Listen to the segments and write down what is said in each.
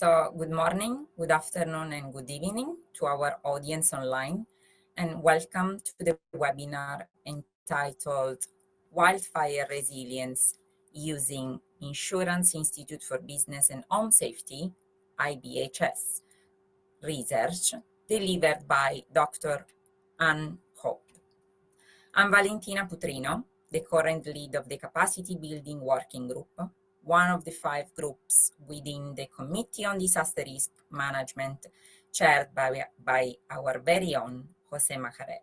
So good morning, good afternoon, and good evening to our audience online, and welcome to the webinar entitled Wildfire Resilience Using Insurance Institute for Business and Home Safety, IBHS, research delivered by Dr. Ann Hope. I'm Valentina Putrino, the current lead of the Capacity Building Working Group, one of the 5 groups within the Committee on Disaster Risk Management, chaired by our very own Jose Majarel.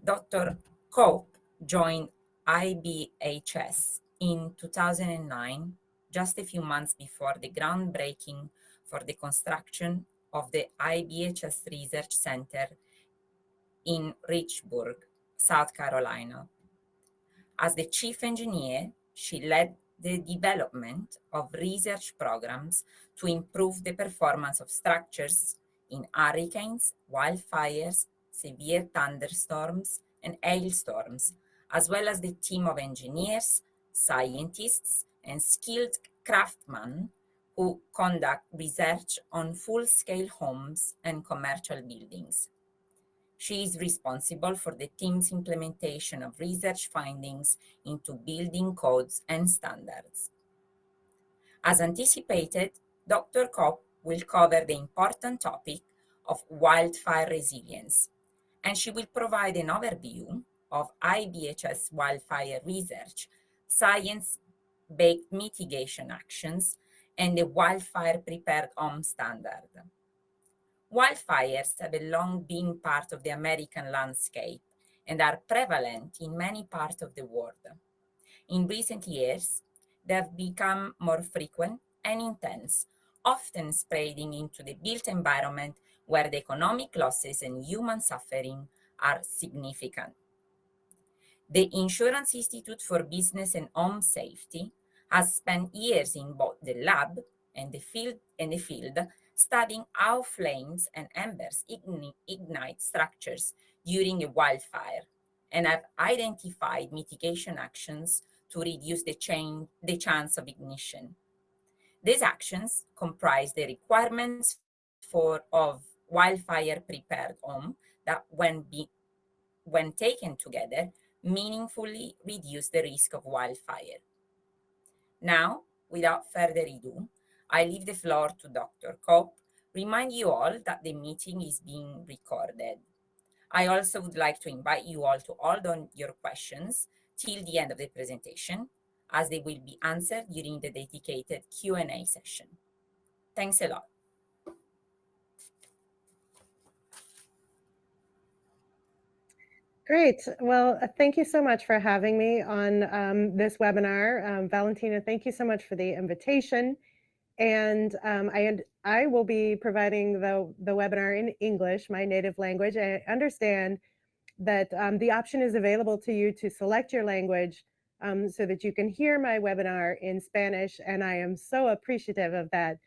Dr. Cope joined IBHS in 2009, just a few months before the groundbreaking for the construction of the IBHS Research Center in Richburg, South Carolina. As the chief engineer, she led the development of research programs to improve the performance of structures in hurricanes, wildfires, severe thunderstorms, and hailstorms, as well as the team of engineers, scientists, and skilled craftsmen who conduct research on full-scale homes and commercial buildings. She is responsible for the team's implementation of research findings into building codes and standards. As anticipated, Dr. Kopp will cover the important topic of wildfire resilience, and she will provide an overview of IBHS wildfire research, science-based mitigation actions, and the wildfire prepared home standard. Wildfires have long been part of the American landscape and are prevalent in many parts of the world. In recent years, they have become more frequent and intense, often spreading into the built environment where the economic losses and human suffering are significant. The Insurance Institute for Business and Home Safety has spent years in both the lab and the field studying how flames and embers ignite structures during a wildfire, and have identified mitigation actions to reduce the chance of ignition. These actions comprise the requirements of wildfire prepared home that when taken together, meaningfully reduce the risk of wildfire. Now, without further ado, I leave the floor to Dr. Kopp. Remind you all that the meeting is being recorded. I also would like to invite you all to hold on your questions till the end of the presentation, as they will be answered during the dedicated Q&A session. Thanks a lot. Great. Well, thank you so much for having me on this webinar. Valentina, thank you so much for the invitation. And I will be providing the webinar in English, my native language. I understand that the option is available to you to select your language so that you can hear my webinar in Spanish. And I am so appreciative of that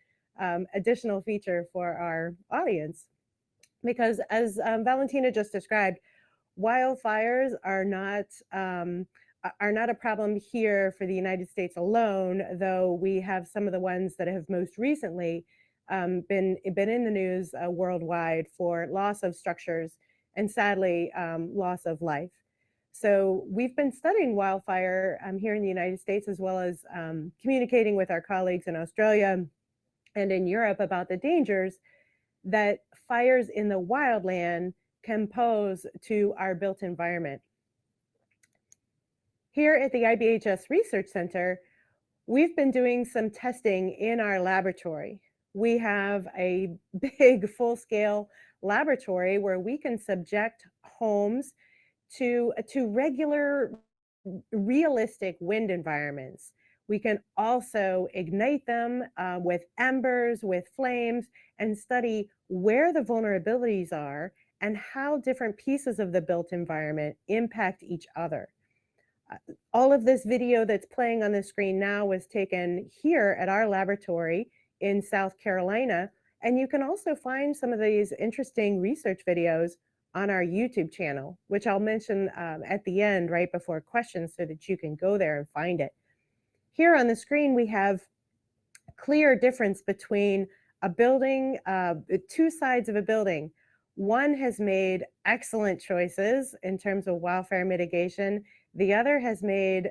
additional feature for our audience. Because as Valentina just described, wildfires are not a problem here for the United States alone, though we have some of the ones that have most recently been in the news worldwide for loss of structures and sadly loss of life. So we've been studying wildfire here in the United States, as well as communicating with our colleagues in Australia and in Europe about the dangers that fires in the wildland can pose to our built environment. Here at the IBHS Research Center, we've been doing some testing in our laboratory. We have a big full-scale laboratory where we can subject homes to regular, realistic wind environments. We can also ignite them with embers, with flames, and study where the vulnerabilities are and how different pieces of the built environment impact each other. All of this video that's playing on the screen now was taken here at our laboratory in South Carolina, and you can also find some of these interesting research videos on our YouTube channel, which I'll mention at the end right before questions so that you can go there and find it. Here on the screen, we have clear difference between a building, two sides of a building. One has made excellent choices in terms of wildfire mitigation. The other has made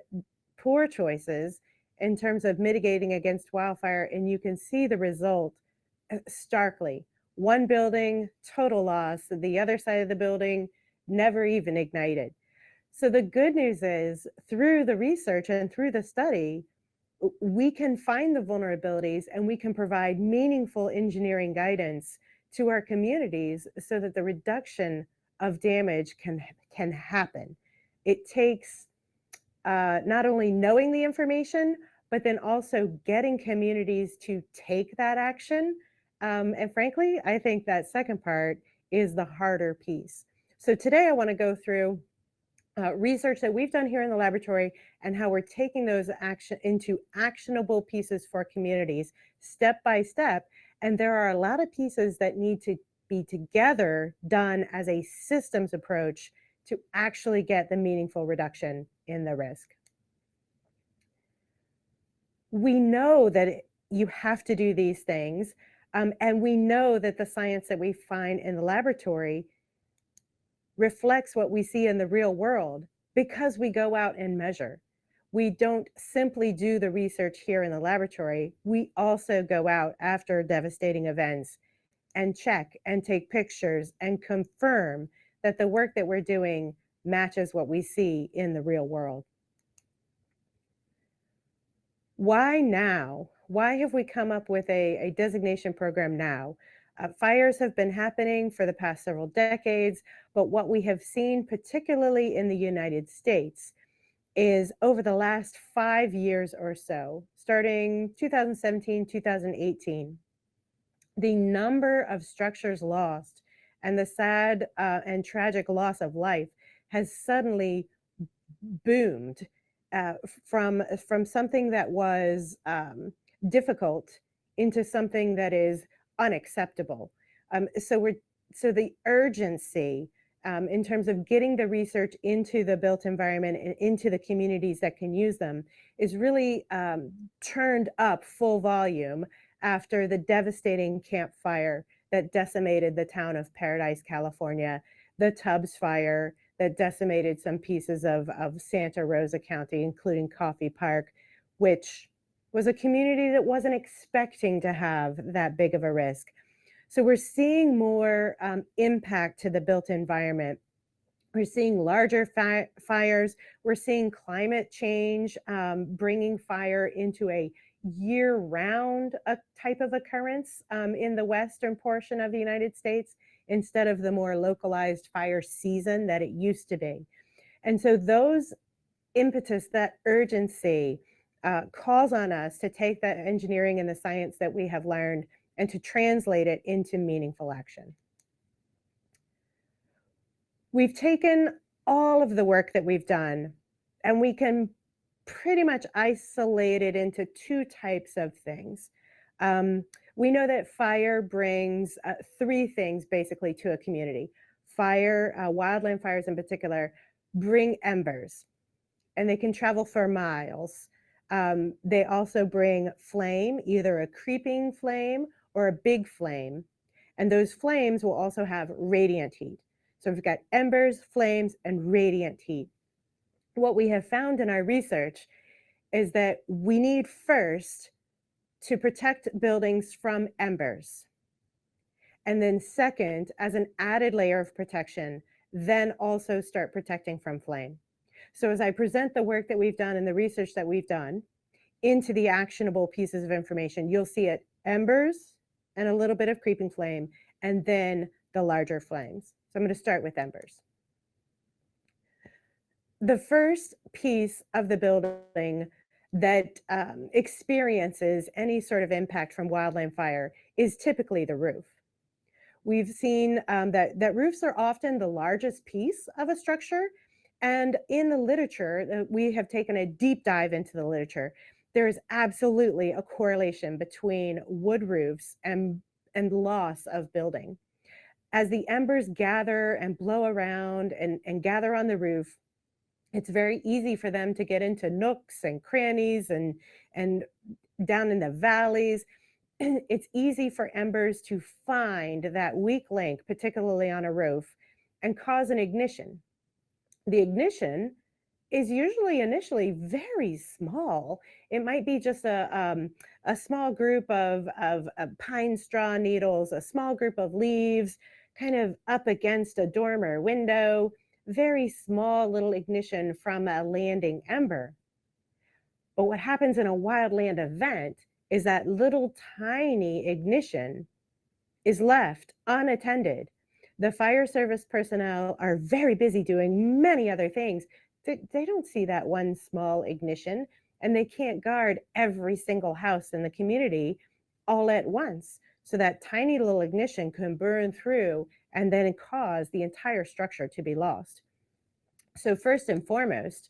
poor choices in terms of mitigating against wildfire, and you can see the result starkly. One building, total loss. The other side of the building, never even ignited. So the good news is, through the research and through the study, we can find the vulnerabilities and we can provide meaningful engineering guidance to our communities so that the reduction of damage can happen. It takes not only knowing the information, but then also getting communities to take that action. And frankly, I think that second part is the harder piece. So today I want to go through research that we've done here in the laboratory and how we're taking those into actionable pieces for communities step by step. And there are a lot of pieces that need to be together done as a systems approach to actually get the meaningful reduction in the risk. We know that you have to do these things, and we know that the science that we find in the laboratory reflects what we see in the real world because we go out and measure. We don't simply do the research here in the laboratory. We also go out after devastating events and check and take pictures and confirm that the work that we're doing matches what we see in the real world. Why now? Why have we come up with a designation program now? Fires have been happening for the past several decades, but what we have seen, particularly in the United States, is over the last 5 years or so, starting 2017, 2018, the number of structures lost and the sad and tragic loss of life has suddenly boomed from something that was difficult into something that is unacceptable. So the urgency in terms of getting the research into the built environment and into the communities that can use them is really turned up full volume after the devastating Camp Fire that decimated the town of Paradise, California, the Tubbs Fire that decimated some pieces of Santa Rosa County, including Coffee Park, which was a community that wasn't expecting to have that big of a risk. So we're seeing more impact to the built environment. We're seeing larger fires. We're seeing climate change bringing fire into a year-round type of occurrence in the western portion of the United States instead of the more localized fire season that it used to be. And so those impetus, that urgency calls on us to take that engineering and the science that we have learned and to translate it into meaningful action. We've taken all of the work that we've done and we can pretty much isolate it into two types of things. We know that fire brings three things basically to a community. Fire, wildland fires in particular, bring embers and they can travel for miles. They also bring flame, either a creeping flame or a big flame. And those flames will also have radiant heat. So we've got embers, flames, and radiant heat. What we have found in our research is that we need first to protect buildings from embers. And then second, as an added layer of protection, then also start protecting from flame. So as I present the work that we've done and the research that we've done into the actionable pieces of information, you'll see it embers and a little bit of creeping flame, and then the larger flames. So I'm going to start with embers. The first piece of the building that experiences any sort of impact from wildland fire is typically the roof. We've seen that roofs are often the largest piece of a structure. And in the literature, we have taken a deep dive into the literature. There is absolutely a correlation between wood roofs and loss of building. As the embers gather and blow around and gather on the roof, it's very easy for them to get into nooks and crannies and down in the valleys, it's easy for embers to find that weak link, particularly on a roof, and cause an ignition. The ignition is usually initially very small. It might be just a small group of pine straw needles, a small group of leaves, kind of up against a dormer window, very small little ignition from a landing ember. But what happens in a wildland event is that little tiny ignition is left unattended. The fire service personnel are very busy doing many other things. They don't see that one small ignition, and they can't guard every single house in the community all at once. So that tiny little ignition can burn through and then cause the entire structure to be lost. So first and foremost,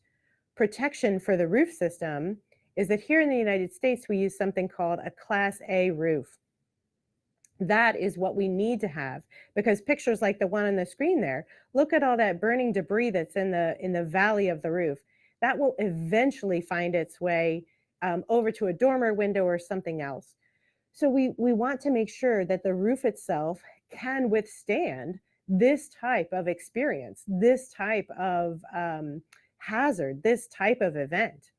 protection for the roof system is that here in the United States, we use something called a Class A roof. That is what we need to have, because pictures like the one on the screen there, look at all that burning debris that's in the valley of the roof. That will eventually find its way over to a dormer window or something else. So we want to make sure that the roof itself can withstand this type of experience, this type of hazard, this type of event.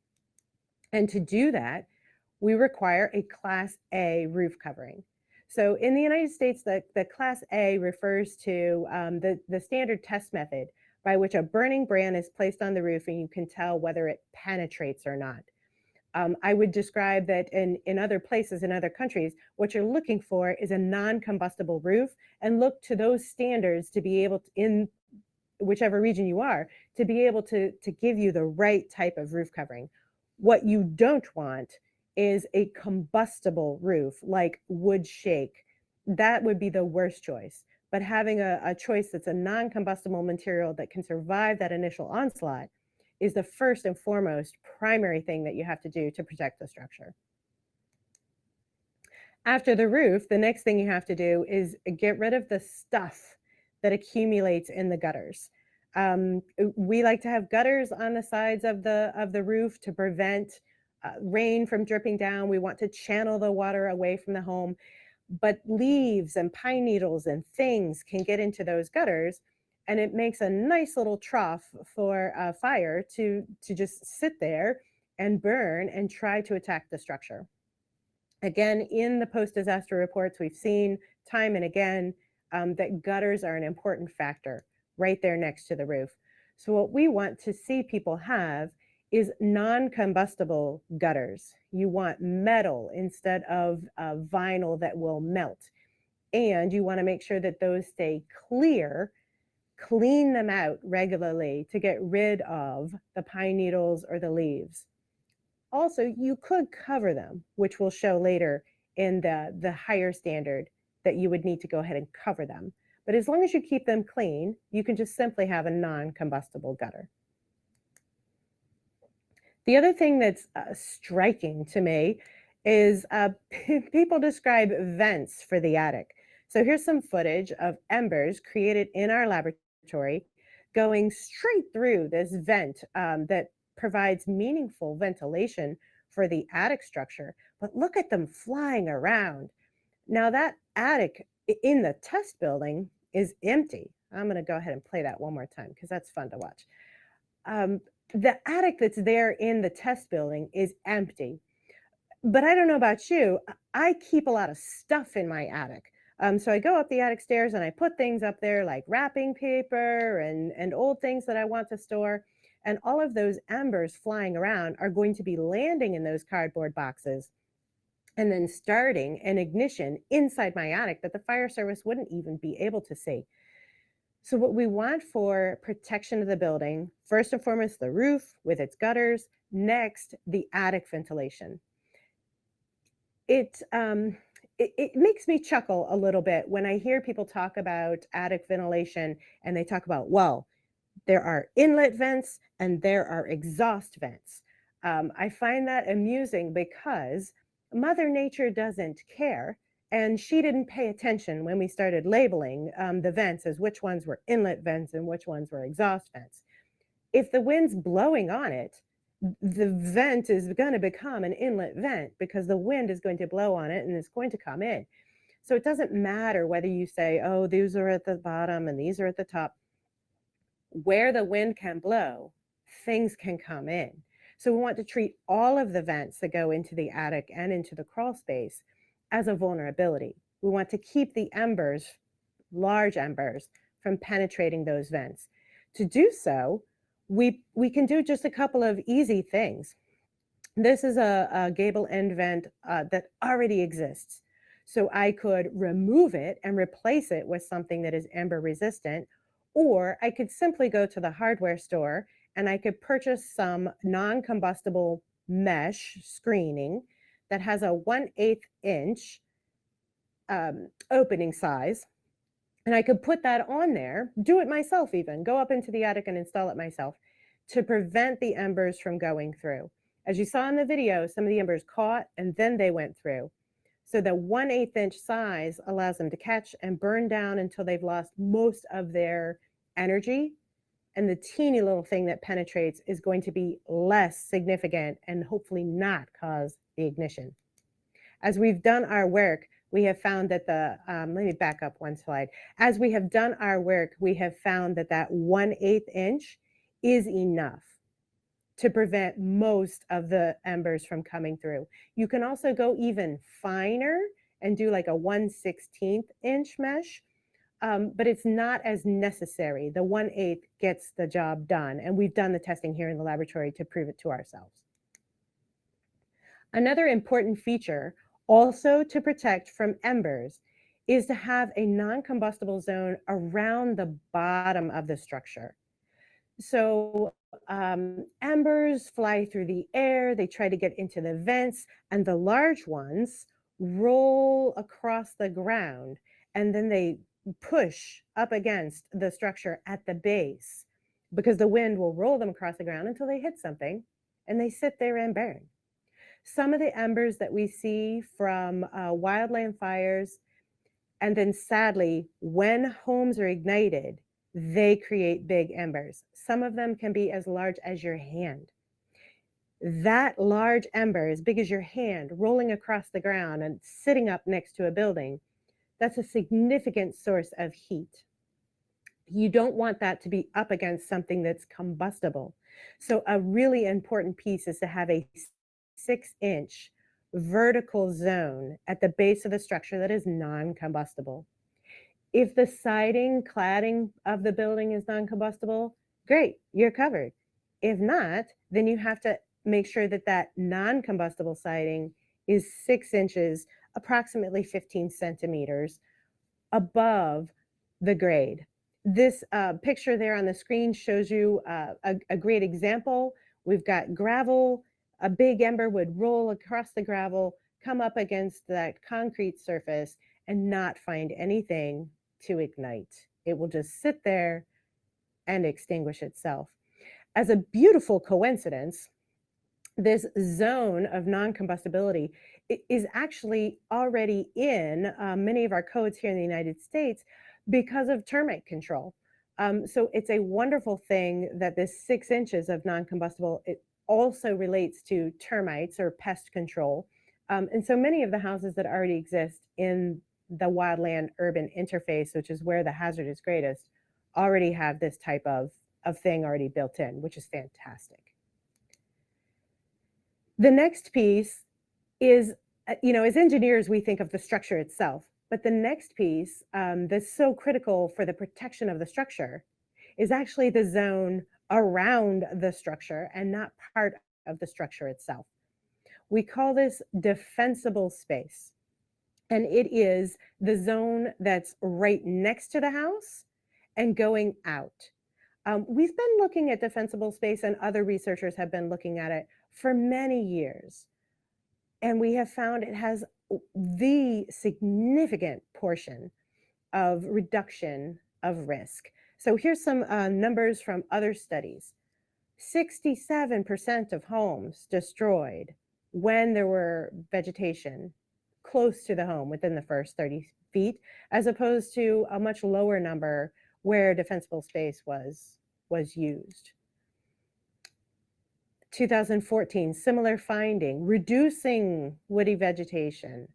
And to do that, we require a Class A roof covering. So in the United States, the Class A refers to the standard test method by which a burning brand is placed on the roof and you can tell whether it penetrates or not. I would describe that in other places, in other countries, what you're looking for is a non-combustible roof, and look to those standards to be able to, in whichever region you are, to be able to give you the right type of roof covering. What you don't want is a combustible roof like wood shake. That would be the worst choice. But having a choice that's a non-combustible material that can survive that initial onslaught is the first and foremost primary thing that you have to do to protect the structure. After the roof, the next thing you have to do is get rid of the stuff that accumulates in the gutters. We like to have gutters on the sides of the roof to prevent rain from dripping down. We want to channel the water away from the home, but leaves and pine needles and things can get into those gutters, and it makes a nice little trough for a fire to just sit there and burn and try to attack the structure. Again, in the post-disaster reports, we've seen time and again that gutters are an important factor right there next to the roof. So what we want to see people have is non-combustible gutters. You want metal instead of vinyl that will melt. And you want to make sure that those stay clear. Clean them out regularly to get rid of the pine needles or the leaves. Also, you could cover them, which we'll show later in the higher standard that you would need to go ahead and cover them. But as long as you keep them clean, you can just simply have a non-combustible gutter. The other thing that's striking to me is people describe vents for the attic. So here's some footage of embers created in our laboratory going straight through this vent that provides meaningful ventilation for the attic structure. But look at them flying around. Now that attic in the test building is empty. I'm going to go ahead and play that one more time because that's fun to watch. The attic that's there in the test building is empty. But I don't know about you, I keep a lot of stuff in my attic. So I go up the attic stairs and I put things up there like wrapping paper and old things that I want to store. And all of those embers flying around are going to be landing in those cardboard boxes and then starting an ignition inside my attic that the fire service wouldn't even be able to see. So what we want for protection of the building, first and foremost, the roof with its gutters, next, the attic ventilation. It makes me chuckle a little bit when I hear people talk about attic ventilation and they talk about, well, there are inlet vents and there are exhaust vents. I find that amusing because Mother Nature doesn't care. And she didn't pay attention when we started labeling the vents as which ones were inlet vents and which ones were exhaust vents. If the wind's blowing on it, the vent is going to become an inlet vent because the wind is going to blow on it and it's going to come in. So it doesn't matter whether you say, oh, these are at the bottom and these are at the top. Where the wind can blow, things can come in. So we want to treat all of the vents that go into the attic and into the crawl space as a vulnerability. We want to keep the embers, large embers, from penetrating those vents. To do so, we can do just a couple of easy things. This is a gable end vent that already exists. So I could remove it and replace it with something that is ember resistant, or I could simply go to the hardware store and I could purchase some non-combustible mesh screening that has a 1/8 inch opening size. And I could put that on there, do it myself even, go up into the attic and install it myself to prevent the embers from going through. As you saw in the video, some of the embers caught and then they went through. So the 1/8 inch size allows them to catch and burn down until they've lost most of their energy. And the teeny little thing that penetrates is going to be less significant and hopefully not cause the ignition. As we've done our work, we have found that let me back up one slide. As we have done our work, we have found that that 1/8 inch is enough to prevent most of the embers from coming through. You can also go even finer and do like a 1/16 inch mesh, but it's not as necessary. The 1/8 gets the job done, and we've done the testing here in the laboratory to prove it to ourselves. Another important feature, also to protect from embers, is to have a non-combustible zone around the bottom of the structure. So embers fly through the air, they try to get into the vents, and the large ones roll across the ground, and then they push up against the structure at the base because the wind will roll them across the ground until they hit something, and they sit there and burn. Some of the embers that we see from wildland fires, and then sadly, when homes are ignited, they create big embers. Some of them can be as large as your hand. That large ember, as big as your hand, rolling across the ground and sitting up next to a building, that's a significant source of heat. You don't want that to be up against something that's combustible. So a really important piece is to have a 6-inch vertical zone at the base of the structure that is non-combustible. If the siding, cladding of the building is non-combustible, great, you're covered. If not, then you have to make sure that that non-combustible siding is 6 inches, approximately 15 centimeters above the grade. This picture there on the screen shows you a great example. We've got gravel. A big ember would roll across the gravel, come up against that concrete surface, and not find anything to ignite. It will just sit there and extinguish itself. As a beautiful coincidence, this zone of non-combustibility is actually already in many of our codes here in the United States because of termite control. So it's a wonderful thing that this 6 inches of non-combustible, it also relates to termites or pest control. And so many of the houses that already exist in the wildland urban interface, which is where the hazard is greatest, already have this type of thing already built in, which is fantastic. The next piece is, as engineers, we think of the structure itself, but the next piece that's so critical for the protection of the structure is actually the zone around the structure and not part of the structure itself. We call this defensible space, and it is the zone that's right next to the house and going out. We've been looking at defensible space, and other researchers have been looking at it for many years. And we have found it has the significant portion of reduction of risk. So here's some numbers from other studies. 67% of homes destroyed when there were vegetation close to the home within the first 30 feet, as opposed to a much lower number where defensible space was used. 2014, similar finding, reducing woody vegetation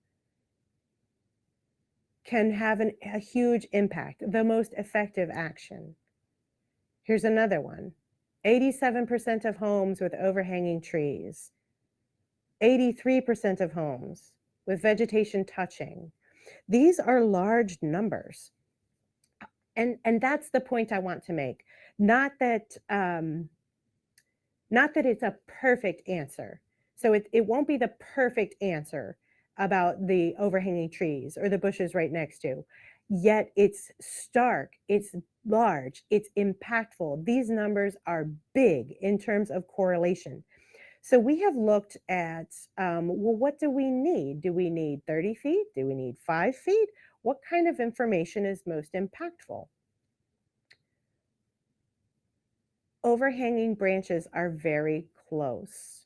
can have a huge impact, the most effective action. Here's another one. 87% of homes with overhanging trees, 83% of homes with vegetation touching. These are large numbers. And that's the point I want to make. Not that it's a perfect answer. So it won't be the perfect answer about the overhanging trees or the bushes right next to. Yet it's stark, it's large, it's impactful. These numbers are big in terms of correlation. So we have looked at, well, what do we need? Do we need 30 feet? Do we need 5 feet? What kind of information is most impactful? Overhanging branches are very close.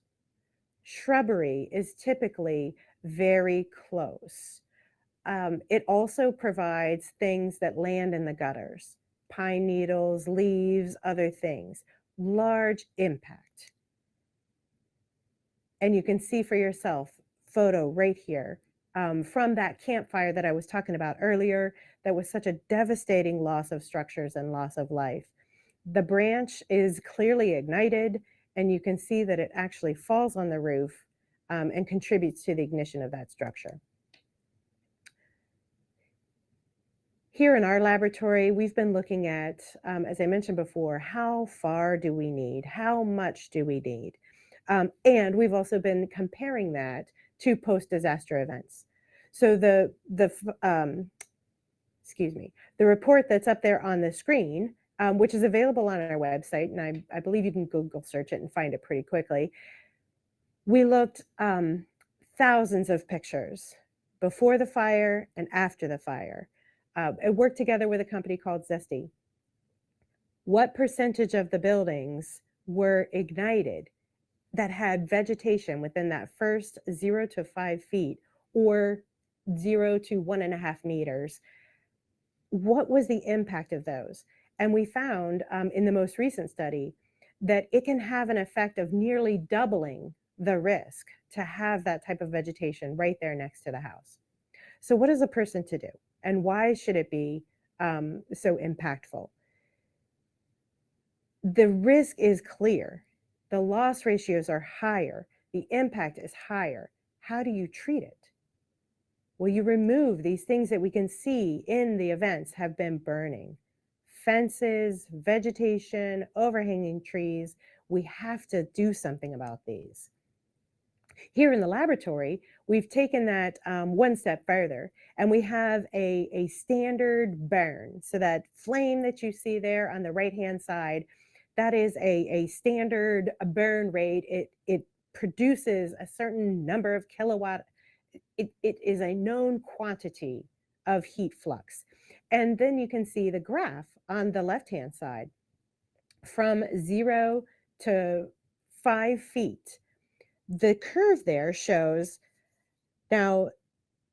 Shrubbery is typically very close. It also provides things that land in the gutters, pine needles, leaves, other things, large impact. And you can see for yourself, photo right here, from that campfire that I was talking about earlier, that was such a devastating loss of structures and loss of life. The branch is clearly ignited, and you can see that it actually falls on the roof and contributes to the ignition of that structure. Here in our laboratory, we've been looking at, as I mentioned before, how far do we need? How much do we need? And we've also been comparing that to post-disaster events. So the report that's up there on the screen, which is available on our website, and I believe you can Google search it and find it pretty quickly. We looked thousands of pictures before the fire and after the fire. I worked together with a company called Zesty. What percentage of the buildings were ignited that had vegetation within that first 0 to 5 feet or 0 to 1.5 meters? What was the impact of those? And we found in the most recent study that it can have an effect of nearly doubling the risk to have that type of vegetation right there next to the house. So what is a person to do? And why should it be so impactful? The risk is clear. The loss ratios are higher. The impact is higher. How do you treat it? Well, you remove these things that we can see in the events have been burning. Fences, vegetation, overhanging trees. We have to do something about these. Here in the laboratory, we've taken that one step further, and we have a standard burn. So that flame that you see there on the right-hand side, that is a standard burn rate. It produces a certain number of kilowatt. It is a known quantity of heat flux. And then you can see the graph on the left-hand side from 0 to 5 feet. The curve there shows, now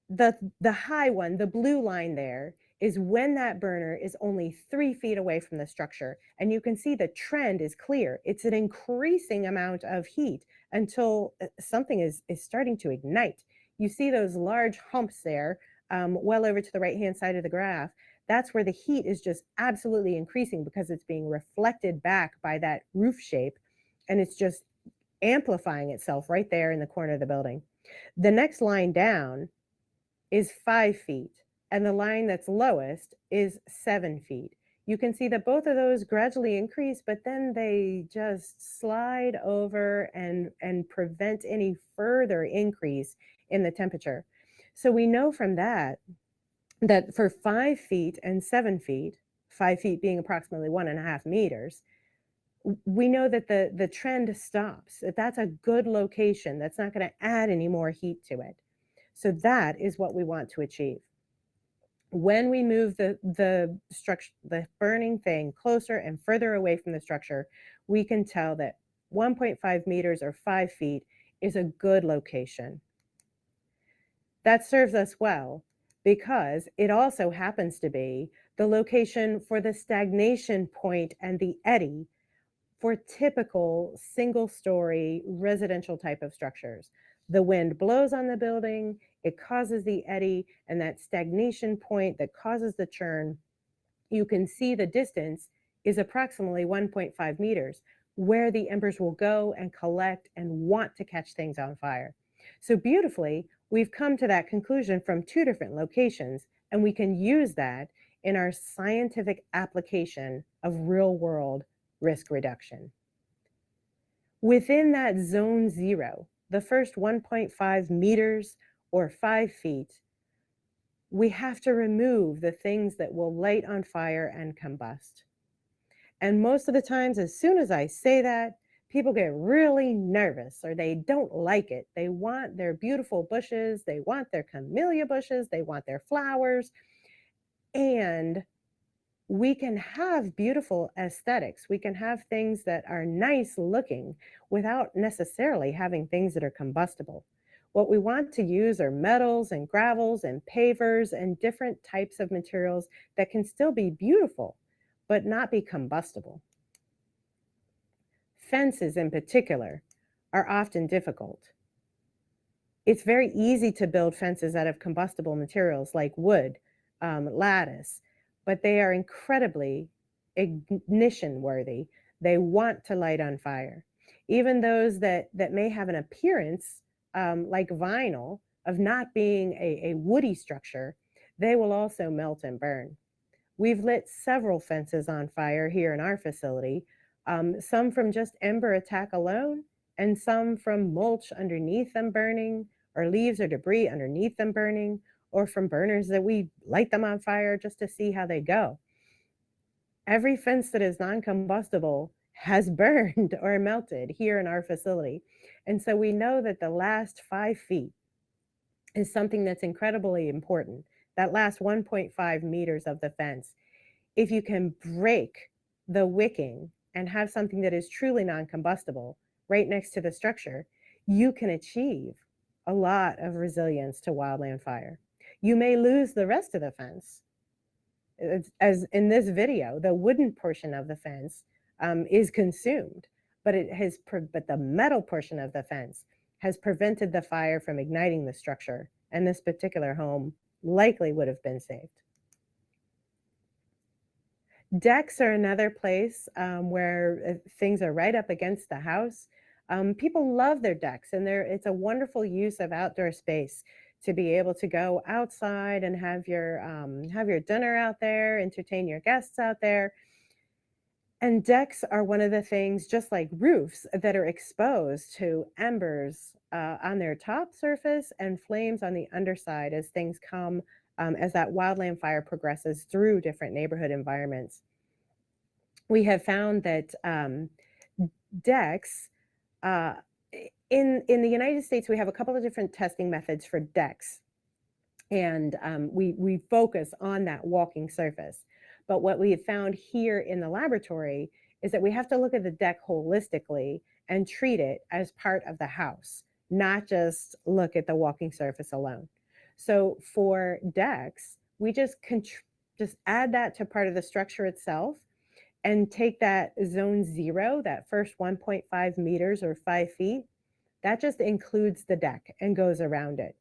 the high one, the blue line there, is when that burner is only 3 feet away from the structure. And you can see the trend is clear. It's an increasing amount of heat until something is starting to ignite. You see those large humps there, well over to the right-hand side of the graph. That's where the heat is just absolutely increasing because it's being reflected back by that roof shape, and it's just amplifying itself right there in the corner of the building. The next line down is 5 feet, and the line that's lowest is 7 feet. You can see that both of those gradually increase, but then they just slide over and prevent any further increase in the temperature. So we know from that for 5 feet and 7 feet, 5 feet being approximately 1.5 meters, we know that the trend stops. That that's a good location. That's not going to add any more heat to it. So that is what we want to achieve. When we move the structure, the burning thing closer and further away from the structure, we can tell that 1.5 meters or 5 feet is a good location. That serves us well because it also happens to be the location for the stagnation point and the eddy for typical single-story residential type of structures. The wind blows on the building, it causes the eddy, and that stagnation point that causes the churn. You can see the distance is approximately 1.5 meters, where the embers will go and collect and want to catch things on fire. So beautifully, we've come to that conclusion from two different locations, and we can use that in our scientific application of real-world risk reduction. Within that zone 0, the first 1.5 meters or 5 feet, we have to remove the things that will light on fire and combust. And most of the times, as soon as I say that, people get really nervous or they don't like it. They want their beautiful bushes, they want their camellia bushes, they want their flowers. And we can have beautiful aesthetics. We can have things that are nice looking without necessarily having things that are combustible. What we want to use are metals and gravels and pavers and different types of materials that can still be beautiful, but not be combustible. Fences in particular are often difficult. It's very easy to build fences out of combustible materials like wood, lattice, but they are incredibly ignition worthy. They want to light on fire. Even those that may have an appearance like vinyl of not being a woody structure, they will also melt and burn. We've lit several fences on fire here in our facility, some from just ember attack alone, and some from mulch underneath them burning, or leaves or debris underneath them burning, or from burners that we light them on fire just to see how they go. Every fence that is non-combustible has burned or melted here in our facility. And so we know that the last 5 feet is something that's incredibly important. That last 1.5 meters of the fence, if you can break the wicking and have something that is truly non-combustible right next to the structure, you can achieve a lot of resilience to wildland fire. You may lose the rest of the fence. As in this video, the wooden portion of the fence is consumed, but the metal portion of the fence has prevented the fire from igniting the structure, and this particular home likely would have been saved. Decks are another place where things are right up against the house. People love their decks, and it's a wonderful use of outdoor space to be able to go outside and have your dinner out there, entertain your guests out there. And decks are one of the things, just like roofs, that are exposed to embers on their top surface and flames on the underside as things come, as that wildland fire progresses through different neighborhood environments. We have found that decks, in the United States, we have a couple of different testing methods for decks. And we focus on that walking surface. But what we have found here in the laboratory is that we have to look at the deck holistically and treat it as part of the house, not just look at the walking surface alone. So for decks, we just add that to part of the structure itself and take that zone 0, that first 1.5 meters or 5 feet, that just includes the deck and goes around it.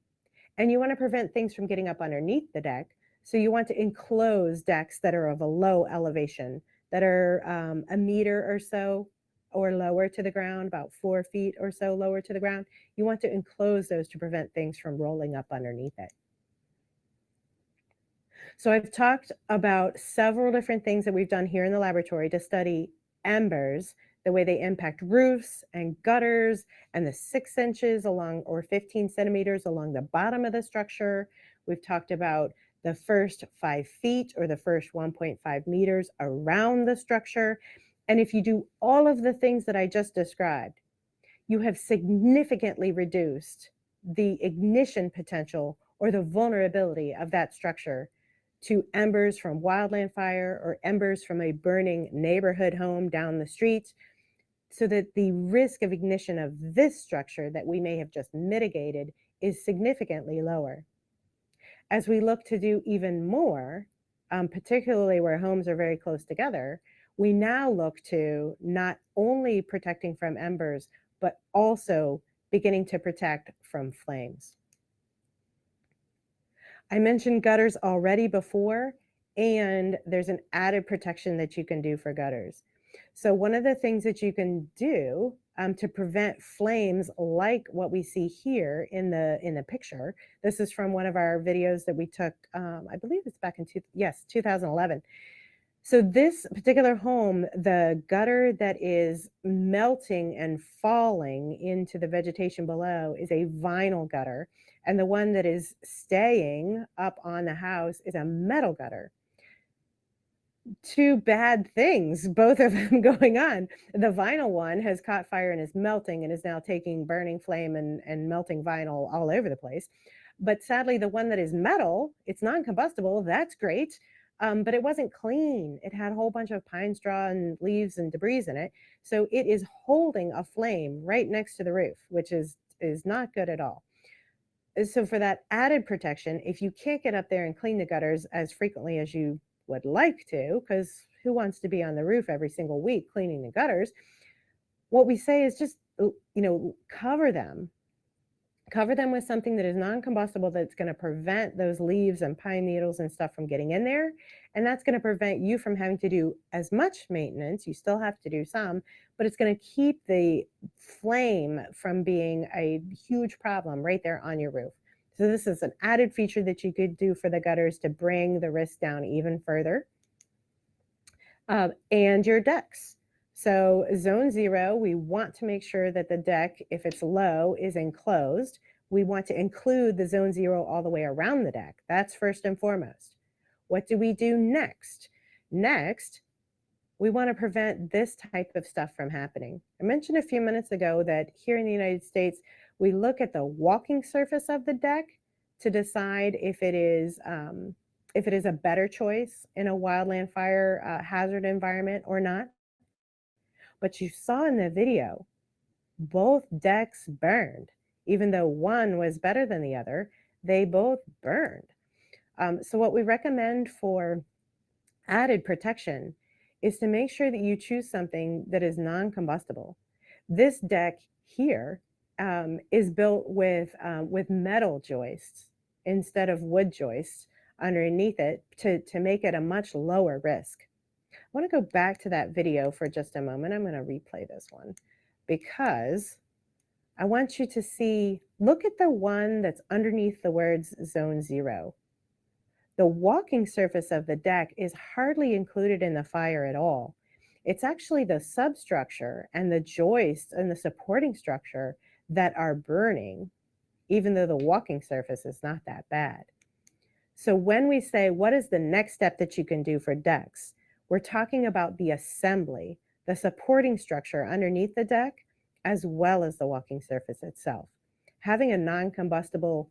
And you want to prevent things from getting up underneath the deck. So you want to enclose decks that are of a low elevation, that are a meter or so or lower to the ground, about 4 feet or so lower to the ground. You want to enclose those to prevent things from rolling up underneath it. So I've talked about several different things that we've done here in the laboratory to study embers, the way they impact roofs and gutters, and the 6 inches along, or 15 centimeters along the bottom of the structure. We've talked about the first 5 feet or the first 1.5 meters around the structure. And if you do all of the things that I just described, you have significantly reduced the ignition potential or the vulnerability of that structure to embers from wildland fire or embers from a burning neighborhood home down the street, so that the risk of ignition of this structure that we may have just mitigated is significantly lower. As we look to do even more, particularly where homes are very close together, we now look to not only protecting from embers, but also beginning to protect from flames. I mentioned gutters already before, and there's an added protection that you can do for gutters. So one of the things that you can do to prevent flames like what we see here in the picture, this is from one of our videos that we took, I believe it's back in 2011. So this particular home, the gutter that is melting and falling into the vegetation below is a vinyl gutter, and the one that is staying up on the house is a metal gutter. Two bad things, both of them going on. The vinyl one has caught fire and is melting and is now taking burning flame and melting vinyl all over the place. But sadly, the one that is metal, it's non-combustible, that's great, but it wasn't clean. It had a whole bunch of pine straw and leaves and debris in it. So it is holding a flame right next to the roof, which is not good at all. So for that added protection, if you can't get up there and clean the gutters as frequently as you would like to, because who wants to be on the roof every single week cleaning the gutters, what we say is just, cover them. Cover them with something that is non-combustible that's going to prevent those leaves and pine needles and stuff from getting in there. And that's going to prevent you from having to do as much maintenance. You still have to do some, but it's going to keep the flame from being a huge problem right there on your roof. So this is an added feature that you could do for the gutters to bring the risk down even further. And your decks. So zone 0, we want to make sure that the deck, if it's low, is enclosed. We want to include the zone 0 all the way around the deck. That's first and foremost. What do we do next? Next, we want to prevent this type of stuff from happening. I mentioned a few minutes ago that here in the United States, we look at the walking surface of the deck to decide if it is a better choice in a wildland fire hazard environment or not. But you saw in the video, both decks burned. Even though one was better than the other, they both burned. So what we recommend for added protection is to make sure that you choose something that is non-combustible. This deck here is built with metal joists instead of wood joists underneath it to make it a much lower risk. I want to go back to that video for just a moment. I'm going to replay this one because I want you to see, look at the one that's underneath the words zone 0. The walking surface of the deck is hardly included in the fire at all. It's actually the substructure and the joists and the supporting structure that are burning, even though the walking surface is not that bad. So when we say, what is the next step that you can do for decks? We're talking about the assembly, the supporting structure underneath the deck, as well as the walking surface itself. Having a non-combustible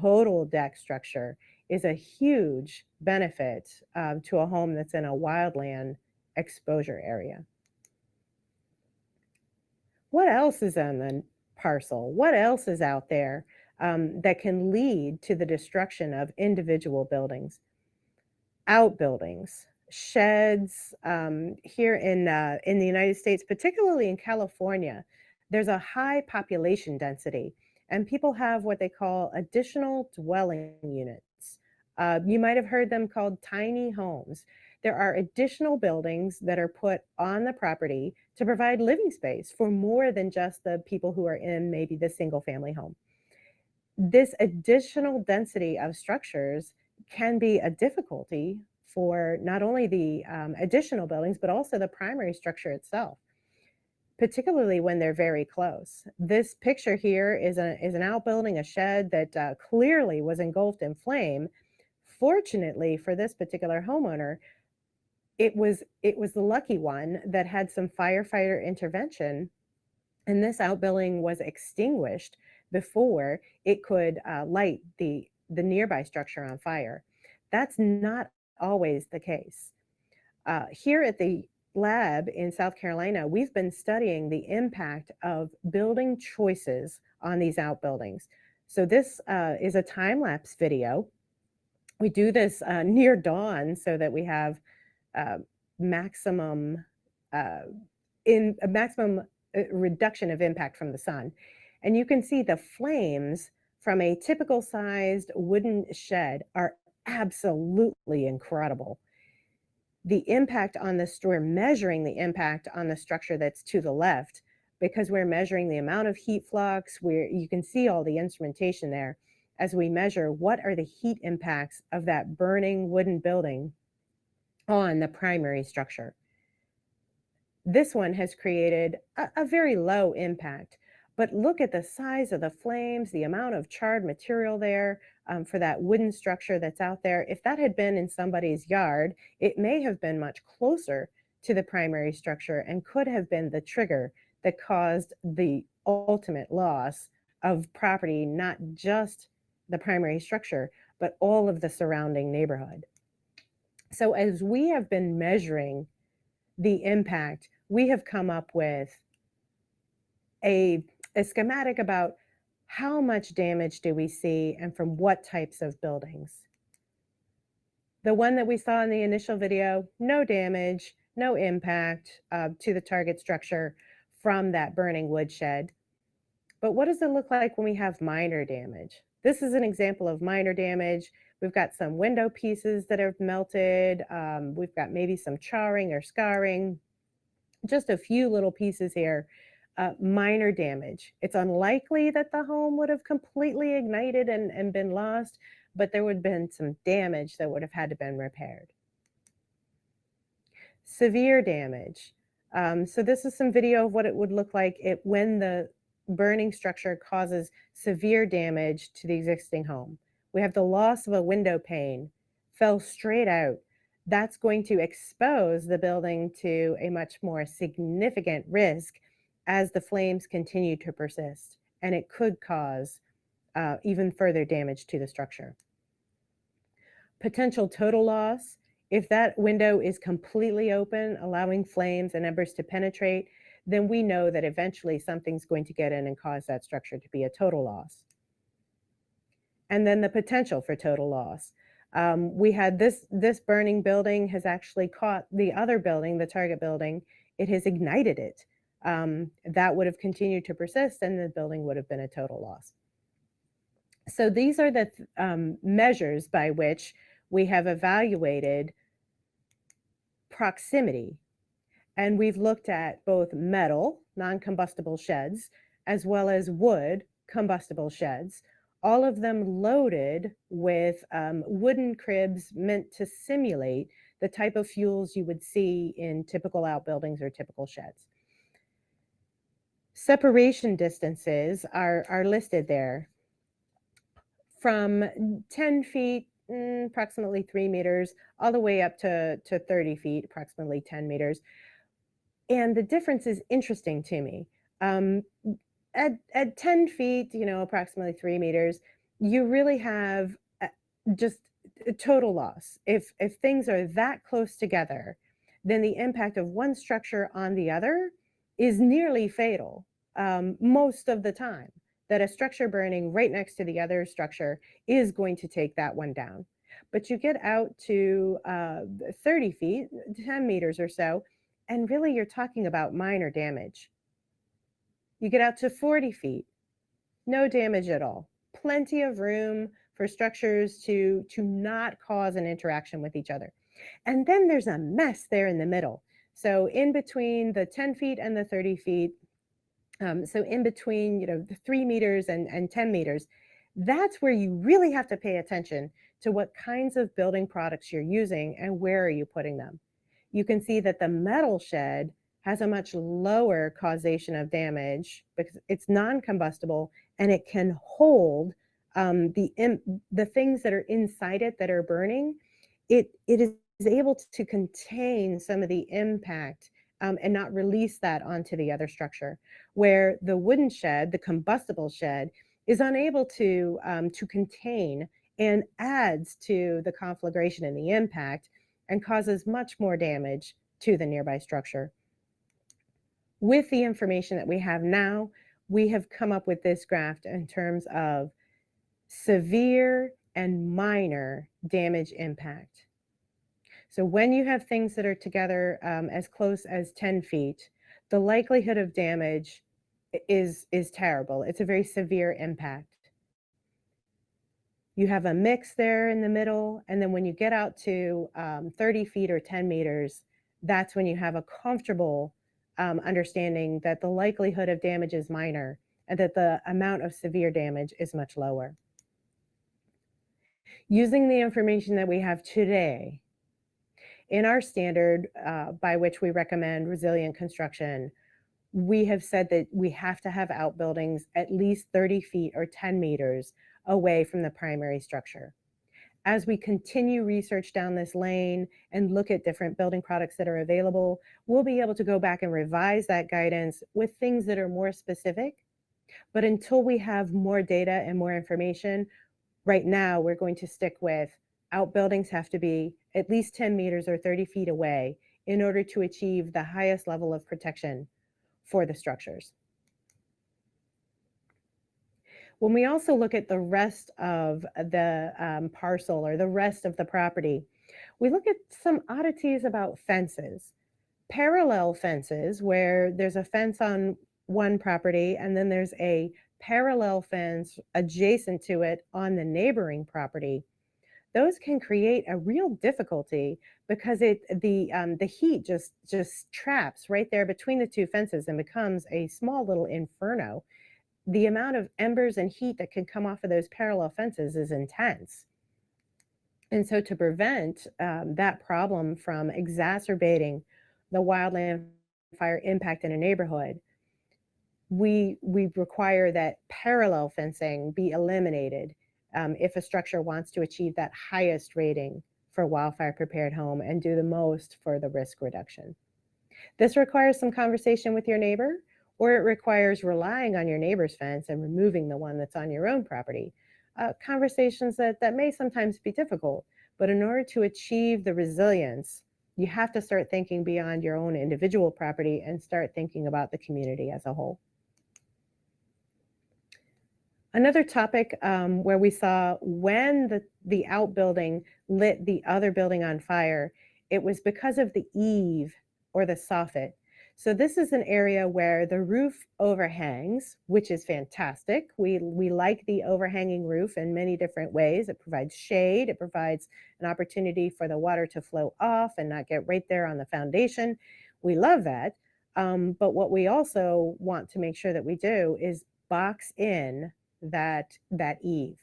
total deck structure is a huge benefit to a home that's in a wildland exposure area. What else is on the parcel? What else is out there that can lead to the destruction of individual buildings? Outbuildings, sheds. Here in the United States, particularly in California, there's a high population density, and people have what they call additional dwelling units. You might have heard them called tiny homes. There are additional buildings that are put on the property to provide living space for more than just the people who are in maybe the single family home. This additional density of structures can be a difficulty for not only the additional buildings, but also the primary structure itself, particularly when they're very close. This picture here is an outbuilding, a shed that clearly was engulfed in flame. Fortunately for this particular homeowner, it was the lucky one that had some firefighter intervention, and this outbuilding was extinguished before it could light the nearby structure on fire. That's not always the case. Here at the lab in South Carolina, we've been studying the impact of building choices on these outbuildings. So this is a time-lapse video. We do this near dawn so that we have maximum reduction of impact from the sun. And you can see the flames from a typical sized wooden shed are absolutely incredible. The impact on we're measuring the impact on the structure that's to the left because we're measuring the amount of heat flux, where you can see all the instrumentation there as we measure what are the heat impacts of that burning wooden building on the primary structure. This one has created a very low impact, but look at the size of the flames, the amount of charred material there for that wooden structure that's out there. If that had been in somebody's yard, it may have been much closer to the primary structure and could have been the trigger that caused the ultimate loss of property, not just the primary structure, but all of the surrounding neighborhood. So as we have been measuring the impact, we have come up with a schematic about how much damage do we see and from what types of buildings. The one that we saw in the initial video, no damage, no impact to the target structure from that burning woodshed. But what does it look like when we have minor damage? This is an example of minor damage. We've got some window pieces that have melted. We've got maybe some charring or scarring. Just a few little pieces here, minor damage. It's unlikely that the home would have completely ignited and been lost, but there would have been some damage that would have had to been repaired. Severe damage. So this is some video of what it would look like when the burning structure causes severe damage to the existing home. We have the loss of a window pane, fell straight out. That's going to expose the building to a much more significant risk as the flames continue to persist, and it could cause even further damage to the structure. Potential total loss, if that window is completely open, allowing flames and embers to penetrate, then we know that eventually something's going to get in and cause that structure to be a total loss. And then the potential for total loss. We had this burning building has actually caught the other building, the target building. It has ignited it. That would have continued to persist and the building would have been a total loss. So these are the measures by which we have evaluated proximity. And we've looked at both metal, non-combustible sheds, as well as wood, combustible sheds, all of them loaded with wooden cribs meant to simulate the type of fuels you would see in typical outbuildings or typical sheds. Separation distances are listed there. From 10 feet, approximately 3 meters, all the way up to 30 feet, approximately 10 meters. And the difference is interesting to me. At 10 feet, approximately 3 meters, you really have just a total loss. If things are that close together, then the impact of one structure on the other is nearly fatal most of the time. That a structure burning right next to the other structure is going to take that one down. But you get out to 30 feet, 10 meters or so, and really you're talking about minor damage. You get out to 40 feet, no damage at all. Plenty of room for structures to not cause an interaction with each other. And then there's a mess there in the middle. So in between the 10 feet and the 30 feet, so in between, the 3 meters and 10 meters, that's where you really have to pay attention to what kinds of building products you're using and where are you putting them. You can see that the metal shed has a much lower causation of damage because it's non-combustible and it can hold the things that are inside it that are burning. It is able to contain some of the impact and not release that onto the other structure, where the wooden shed, the combustible shed, is unable to contain and adds to the conflagration and the impact and causes much more damage to the nearby structure. With the information that we have now, we have come up with this graph in terms of severe and minor damage impact. So when you have things that are together as close as 10 feet, the likelihood of damage is terrible. It's a very severe impact. You have a mix there in the middle, and then when you get out to 30 feet or 10 meters, that's when you have a comfortable understanding that the likelihood of damage is minor and that the amount of severe damage is much lower. Using the information that we have today, in our standard by which we recommend resilient construction, we have said that we have to have outbuildings at least 30 feet or 10 meters away from the primary structure. As we continue research down this lane and look at different building products that are available, we'll be able to go back and revise that guidance with things that are more specific. But until we have more data and more information, right now we're going to stick with outbuildings have to be at least 10 meters or 30 feet away in order to achieve the highest level of protection for the structures. When we also look at the rest of the parcel or the rest of the property, we look at some oddities about fences. Parallel fences, where there's a fence on one property and then there's a parallel fence adjacent to it on the neighboring property, those can create a real difficulty because the heat just traps right there between the two fences and becomes a small little inferno. The amount of embers and heat that can come off of those parallel fences is intense. And so to prevent that problem from exacerbating the wildland fire impact in a neighborhood, we require that parallel fencing be eliminated if a structure wants to achieve that highest rating for wildfire prepared home and do the most for the risk reduction. This requires some conversation with your neighbor, or it requires relying on your neighbor's fence and removing the one that's on your own property. Conversations that may sometimes be difficult, but in order to achieve the resilience, you have to start thinking beyond your own individual property and start thinking about the community as a whole. Another topic where we saw when the outbuilding lit the other building on fire, it was because of the eave or the soffit. So this is an area where the roof overhangs, which is fantastic. We like the overhanging roof in many different ways. It provides shade. It provides an opportunity for the water to flow off and not get right there on the foundation. We love that. But what we also want to make sure that we do is box in that eave.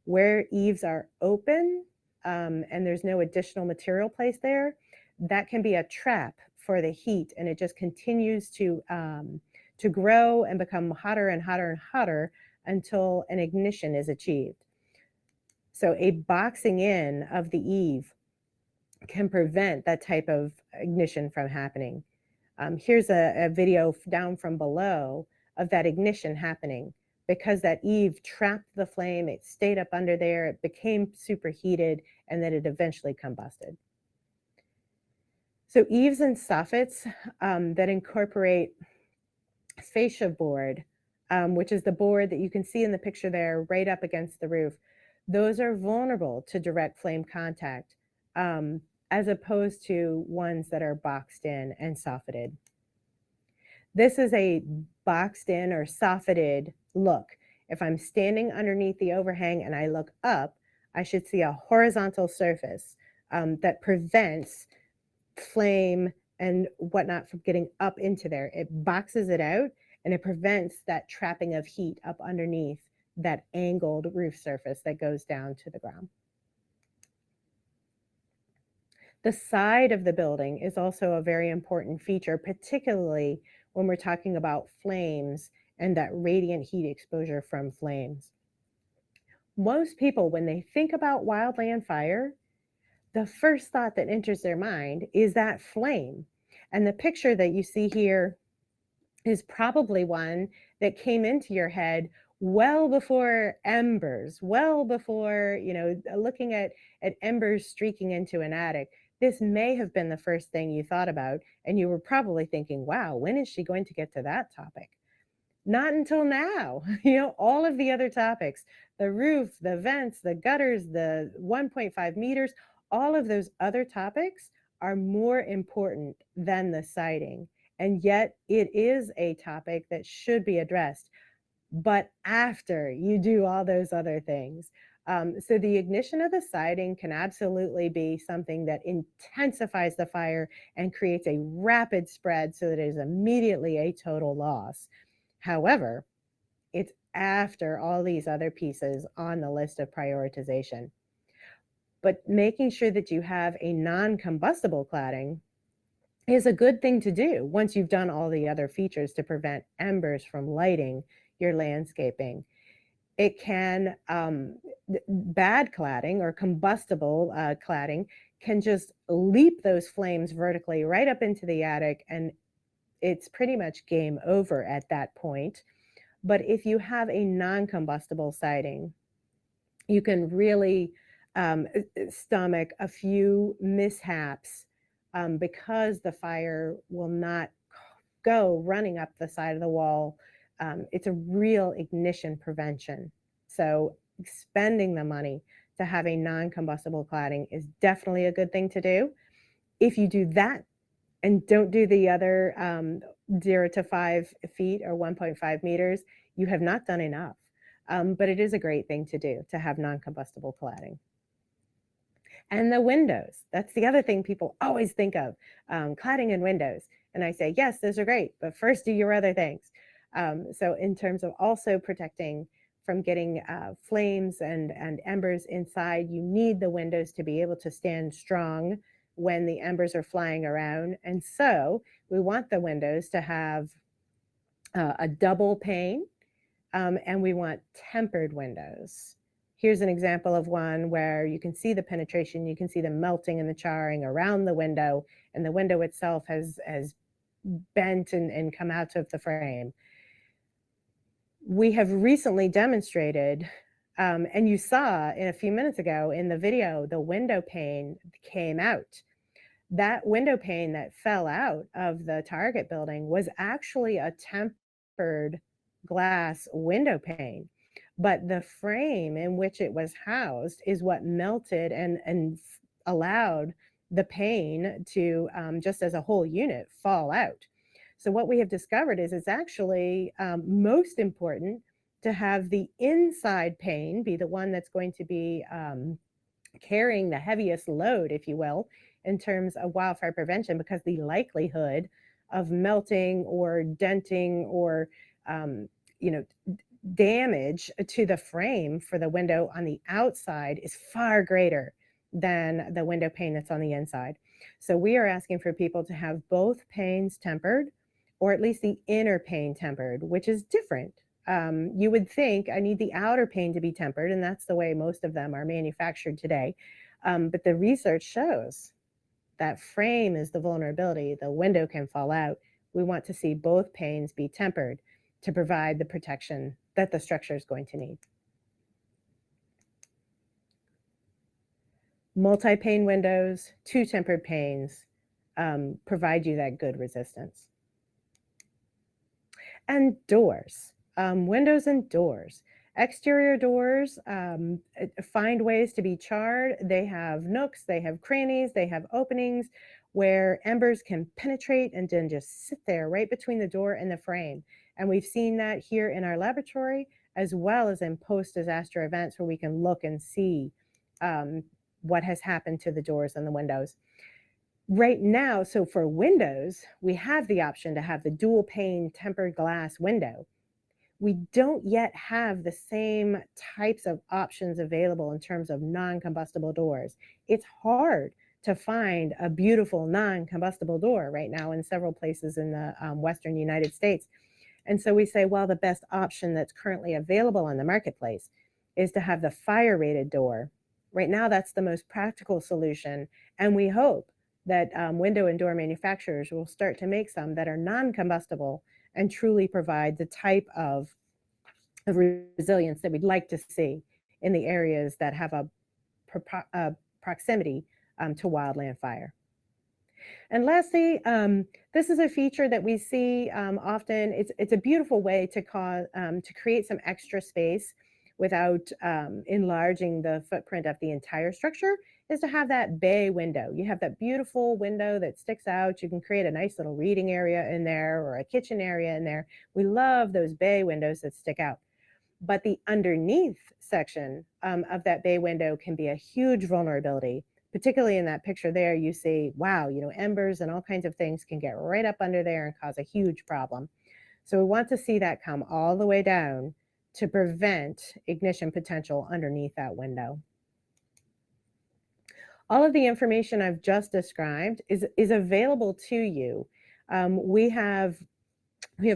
Where eaves are open and there's no additional material placed there, that can be a trap for the heat, and it just continues to grow and become hotter and hotter and hotter until an ignition is achieved. So a boxing in of the eave can prevent that type of ignition from happening. Here's a video down from below of that ignition happening. Because that eave trapped the flame, it stayed up under there, it became superheated, and then it eventually combusted. So eaves and soffits that incorporate fascia board, which is the board that you can see in the picture there right up against the roof, those are vulnerable to direct flame contact as opposed to ones that are boxed in and soffitted. This is a boxed in or soffitted look. If I'm standing underneath the overhang and I look up, I should see a horizontal surface that prevents flame and whatnot from getting up into there. It boxes it out and it prevents that trapping of heat up underneath that angled roof surface that goes down to the ground. The side of the building is also a very important feature, particularly when we're talking about flames and that radiant heat exposure from flames. Most people, when they think about wildland fire, the first thought that enters their mind is that flame. And the picture that you see here is probably one that came into your head well before embers, well before, looking at embers streaking into an attic. This may have been the first thing you thought about, and you were probably thinking, wow, when is she going to get to that topic? Not until now. All of the other topics, the roof, the vents, the gutters, the 1.5 meters, all of those other topics are more important than the siding. And yet it is a topic that should be addressed, but after you do all those other things. So the ignition of the siding can absolutely be something that intensifies the fire and creates a rapid spread so that it is immediately a total loss. However, it's after all these other pieces on the list of prioritization. But making sure that you have a non-combustible cladding is a good thing to do once you've done all the other features to prevent embers from lighting your landscaping. It can, bad cladding or combustible cladding can just leap those flames vertically right up into the attic, and it's pretty much game over at that point. But if you have a non-combustible siding, you can really stomach a few mishaps because the fire will not go running up the side of the wall. It's a real ignition prevention. So spending the money to have a non-combustible cladding is definitely a good thing to do. If you do that and don't do the other 0 to 5 feet or 1.5 meters, you have not done enough. But it is a great thing to do to have non-combustible cladding. And the windows, that's the other thing people always think of, cladding and windows. And I say, yes, those are great, but first do your other things. So in terms of also protecting from getting flames and embers inside, you need the windows to be able to stand strong when the embers are flying around. And so we want the windows to have a double pane, and we want tempered windows. Here's an example of one where you can see the penetration, you can see the melting and the charring around the window, and the window itself has bent and come out of the frame. We have recently demonstrated, and you saw in a few minutes ago in the video, the window pane came out. That window pane that fell out of the Target building was actually a tempered glass window pane, but the frame in which it was housed is what melted and allowed the pane to, just as a whole unit, fall out. So what we have discovered is it's actually most important to have the inside pane be the one that's going to be carrying the heaviest load, if you will, in terms of wildfire prevention, because the likelihood of melting or denting or damage to the frame for the window on the outside is far greater than the window pane that's on the inside. So we are asking for people to have both panes tempered, or at least the inner pane tempered, which is different. You would think I need the outer pane to be tempered, and that's the way most of them are manufactured today. But the research shows that frame is the vulnerability. The window can fall out. We want to see both panes be tempered to provide the protection that the structure is going to need. Multi-pane windows, 2 tempered panes provide you that good resistance. And doors, windows and doors. Exterior doors find ways to be charred. They have nooks, they have crannies, they have openings where embers can penetrate and then just sit there right between the door and the frame. And we've seen that here in our laboratory, as well as in post-disaster events where we can look and see what has happened to the doors and the windows. Right now, so for windows, we have the option to have the dual pane tempered glass window. We don't yet have the same types of options available in terms of non-combustible doors. It's hard to find a beautiful non-combustible door right now in several places in the Western United States. And so we say, well, the best option that's currently available on the marketplace is to have the fire-rated door. Right now, that's the most practical solution. And we hope that window and door manufacturers will start to make some that are non-combustible and truly provide the type of resilience that we'd like to see in the areas that have a proximity to wildland fire. And lastly, this is a feature that we see often. It's a beautiful way to create some extra space without enlarging the footprint of the entire structure is to have that bay window. You have that beautiful window that sticks out. You can create a nice little reading area in there or a kitchen area in there. We love those bay windows that stick out. But the underneath section of that bay window can be a huge vulnerability. Particularly in that picture there, you see, wow, embers and all kinds of things can get right up under there and cause a huge problem. So we want to see that come all the way down to prevent ignition potential underneath that window. All of the information I've just described is available to you. We have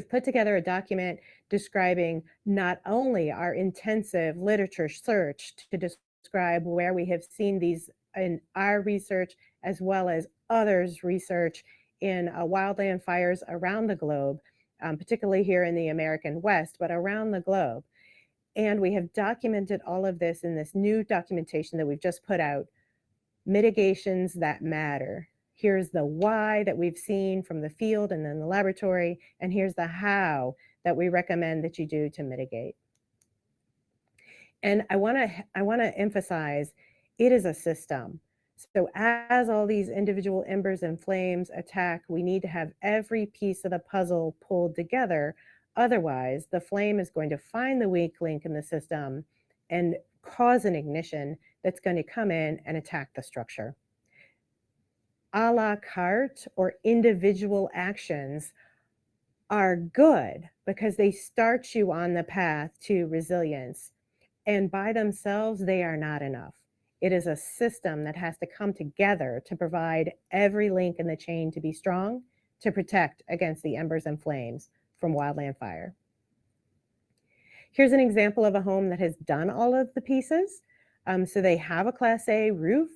put together a document describing not only our intensive literature search to describe where we have seen these in our research, as well as others' research in wildland fires around the globe, particularly here in the American West, but around the globe. And we have documented all of this in this new documentation that we've just put out, Mitigations That Matter. Here's the why that we've seen from the field and then the laboratory, and here's the how that we recommend that you do to mitigate. And I want to emphasize, it is a system. So as all these individual embers and flames attack, we need to have every piece of the puzzle pulled together. Otherwise, the flame is going to find the weak link in the system and cause an ignition that's going to come in and attack the structure. A la carte or individual actions are good because they start you on the path to resilience. And by themselves, they are not enough. It is a system that has to come together to provide every link in the chain to be strong, to protect against the embers and flames from wildland fire. Here's an example of a home that has done all of the pieces. So they have a Class A roof.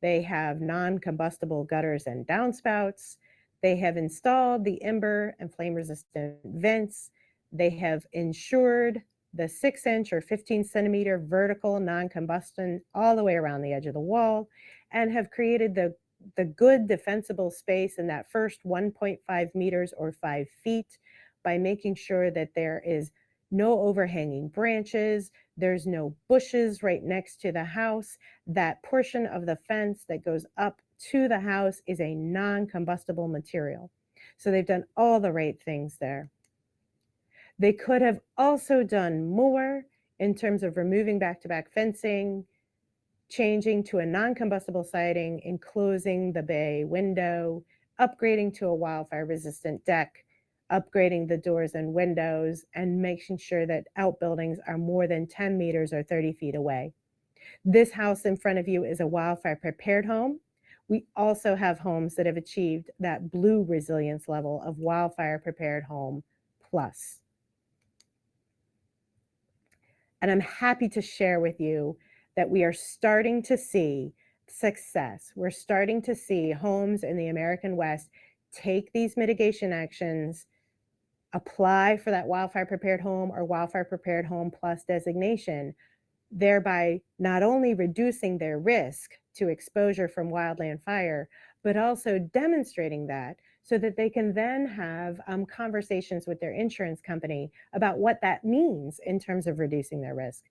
They have non-combustible gutters and downspouts. They have installed the ember and flame-resistant vents. They have ensured the 6-inch or 15-centimeter vertical non-combustion all the way around the edge of the wall, and have created the good defensible space in that first 1.5 meters or 5 feet by making sure that there is no overhanging branches, there's no bushes right next to the house. That portion of the fence that goes up to the house is a non-combustible material. So they've done all the right things there. They could have also done more in terms of removing back-to-back fencing, changing to a non-combustible siding, enclosing the bay window, upgrading to a wildfire-resistant deck, upgrading the doors and windows, and making sure that outbuildings are more than 10 meters or 30 feet away. This house in front of you is a wildfire-prepared home. We also have homes that have achieved that blue resilience level of wildfire-prepared home plus. And I'm happy to share with you that we are starting to see success. We're starting to see homes in the American West take these mitigation actions, apply for that wildfire prepared home or wildfire prepared home plus designation, thereby not only reducing their risk to exposure from wildland fire, but also demonstrating that so that they can then have conversations with their insurance company about what that means in terms of reducing their risk.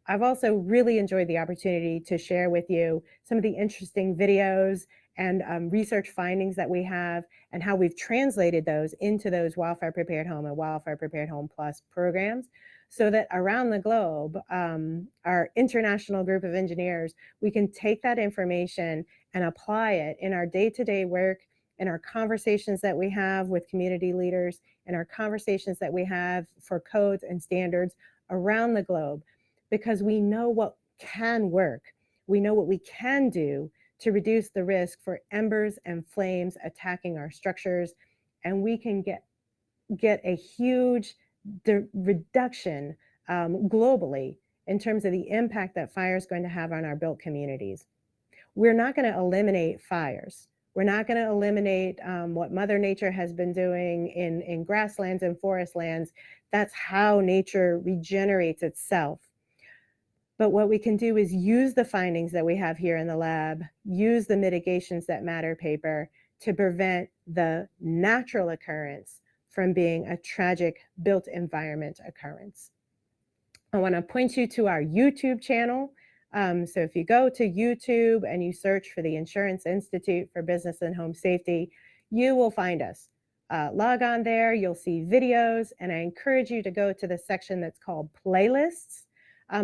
I've also really enjoyed the opportunity to share with you some of the interesting videos and research findings that we have and how we've translated those into those wildfire prepared home and wildfire prepared home plus programs, so that around the globe, our international group of engineers, we can take that information and apply it in our day-to-day work, in our conversations that we have with community leaders, in our conversations that we have for codes and standards around the globe, because we know what can work. We know what we can do to reduce the risk for embers and flames attacking our structures, and we can get a huge reduction globally in terms of the impact that fire is going to have on our built communities. We're not going to eliminate fires. We're not going to eliminate what Mother Nature has been doing in grasslands and forest lands. That's how nature regenerates itself. But what we can do is use the findings that we have here in the lab, use the Mitigations That Matter paper to prevent the natural occurrence from being a tragic built environment occurrence. I want to point you to our YouTube channel. So if you go to YouTube and you search for the Insurance Institute for Business and Home Safety, you will find us. Log on there, you'll see videos, and I encourage you to go to the section that's called playlists,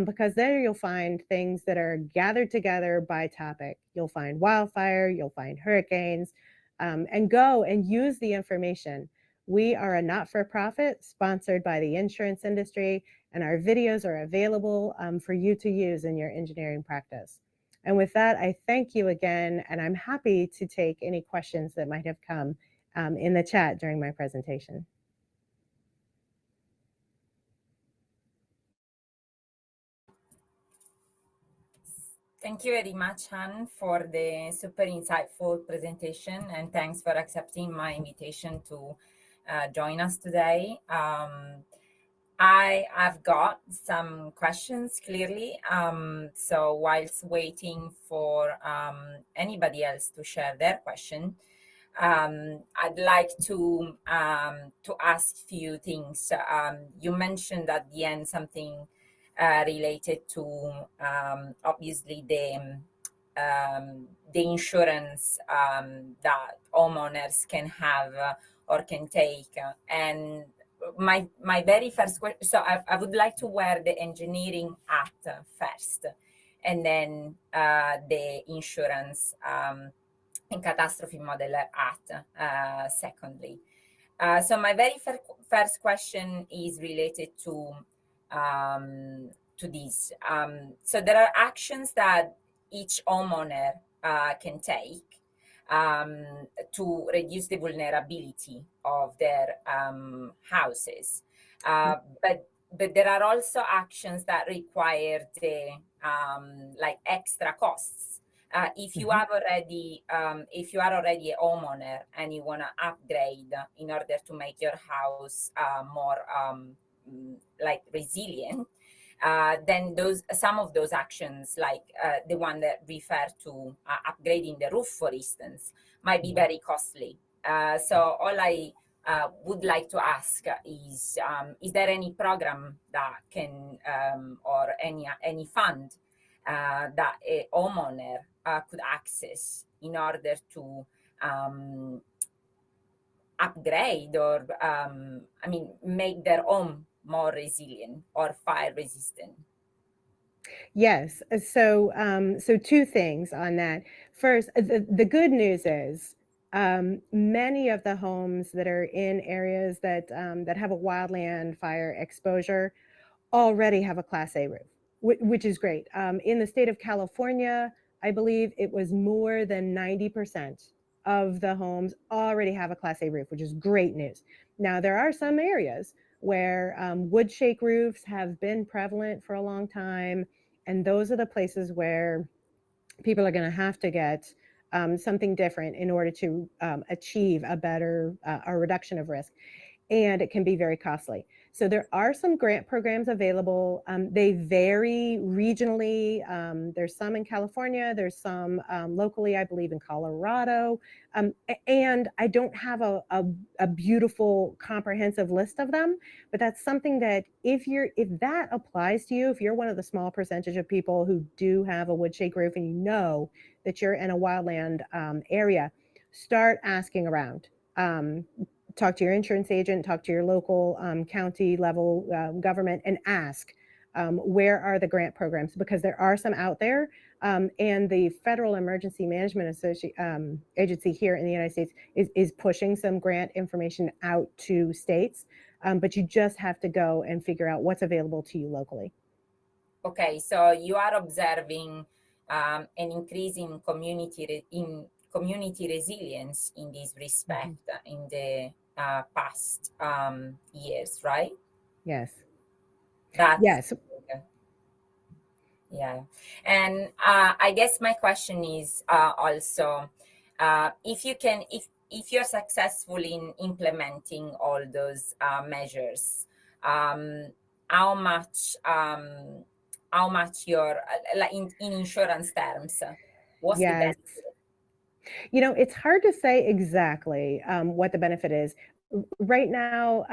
because there you'll find things that are gathered together by topic. You'll find wildfire, you'll find hurricanes, and go and use the information. We are a not-for-profit sponsored by the insurance industry, and our videos are available for you to use in your engineering practice. And with that, I thank you again, and I'm happy to take any questions that might have come in the chat during my presentation. Thank you very much, Han, for the super insightful presentation, and thanks for accepting my invitation to join us today. I have got some questions, clearly. So whilst waiting for anybody else to share their question, I'd like to ask a few things. You mentioned at the end something related to obviously the insurance that homeowners can have or can take, and my very first question. So I would like to wear the engineering hat first, and then the insurance and catastrophe modeler hat secondly. So my very first question is related to this. So there are actions that each homeowner can take to reduce the vulnerability of their houses. But there are also actions that require the like extra costs. If you have already, if you are already a homeowner and you want to upgrade in order to make your house more like resilient, then some of those actions, like the one that refer to upgrading the roof, for instance, might be very costly. So all I would like to ask is there any program that can or any fund that a homeowner could access in order to upgrade or I mean make their home more resilient or fire resistant? Yes. So, so two things on that. First, the good news is many of the homes that are in areas that that have a wildland fire exposure already have a Class A roof, which is great. In the state of California, I believe it was more than 90% of the homes already have a Class A roof, which is great news. Now, there are some areas where wood shake roofs have been prevalent for a long time, and those are the places where people are going to have to get something different in order to achieve a better a reduction of risk, and it can be very costly. So there are some grant programs available. They vary regionally. There's some in California, there's some locally, I believe in Colorado. And I don't have a beautiful comprehensive list of them, but that's something that if that applies to you, if you're one of the small percentage of people who do have a wood shake roof and you know that you're in a wildland area, start asking around. Talk to your insurance agent, talk to your local county level government, and ask where are the grant programs, because there are some out there. And the Federal Emergency Management Agency here in the United States is pushing some grant information out to states, but you just have to go and figure out what's available to you locally. Okay, so you are observing an increase in community resilience in this respect in the past years, right? Yes. That's, yes. Yeah. And I guess my question is also if you're successful in implementing all those measures, how much you're like in insurance terms, what's the benefit? You know, it's hard to say exactly what the benefit is. Right now,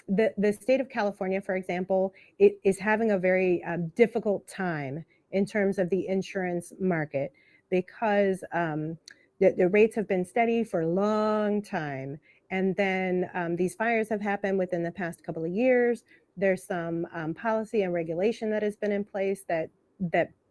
the state of California, for example, it is having a very difficult time in terms of the insurance market because the rates have been steady for a long time. And then these fires have happened within the past couple of years. There's some policy and regulation that has been in place that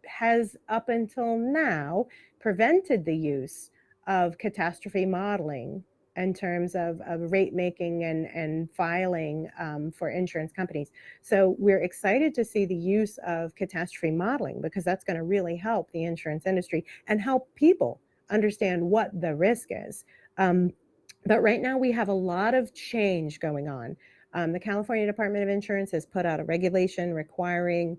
has up until now prevented the use of catastrophe modeling in terms of rate making and filing for insurance companies. So we're excited to see the use of catastrophe modeling because that's going to really help the insurance industry and help people understand what the risk is. But right now we have a lot of change going on. The California Department of Insurance has put out a regulation requiring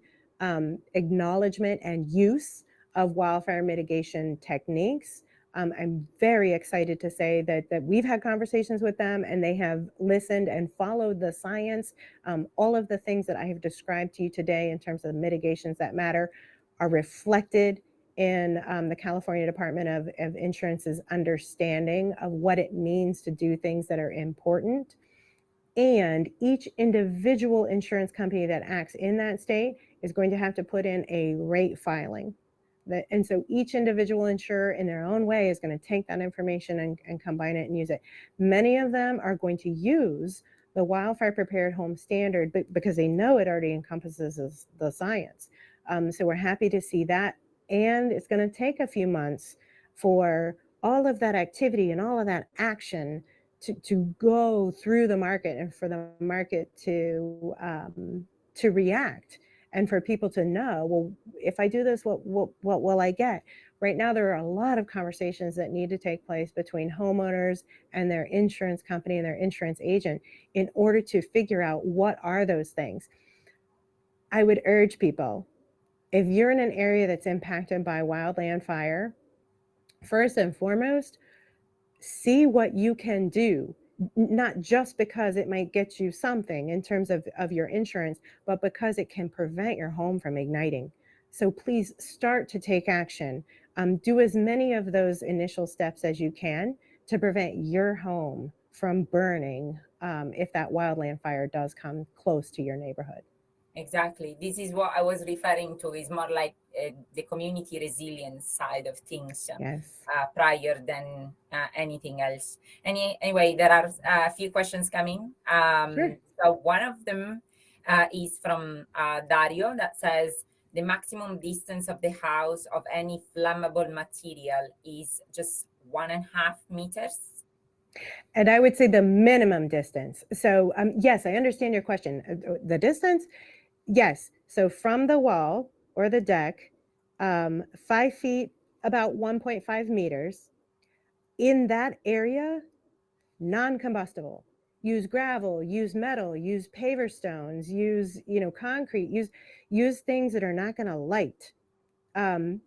acknowledgement and use of wildfire mitigation techniques. I'm very excited to say that we've had conversations with them and they have listened and followed the science. All of the things that I have described to you today in terms of mitigations that matter are reflected in the California Department of Insurance's understanding of what it means to do things that are important. And each individual insurance company that acts in that state is going to have to put in a rate filing. And so each individual insurer in their own way is going to take that information and combine it and use it. Many of them are going to use the wildfire prepared home standard because they know it already encompasses the science. So we're happy to see that. And it's going to take a few months for all of that activity and all of that action to go through the market and for the market to react and for people to know, well, if I do this, what will I get? Right now, there are a lot of conversations that need to take place between homeowners and their insurance company and their insurance agent in order to figure out what are those things. I would urge people, if you're in an area that's impacted by wildland fire, first and foremost, see what you can do, not just because it might get you something in terms of your insurance, but because it can prevent your home from igniting. So please start to take action. Do as many of those initial steps as you can to prevent your home from burning if that wildland fire does come close to your neighborhood. Exactly. This is what I was referring to. Is more like the community resilience side of things Yes. prior than anything else. Anyway, there are a few questions coming. Sure. So one of them is from Dario that says the maximum distance of the house of any flammable material is just 1.5 meters. And I would say the minimum distance. So yes, I understand your question. The distance. Yes. So from the wall or the deck, 5 feet, about 1.5 meters. In that area, non-combustible. Use gravel, use metal, use paver stones, use concrete, use things that are not going to light. And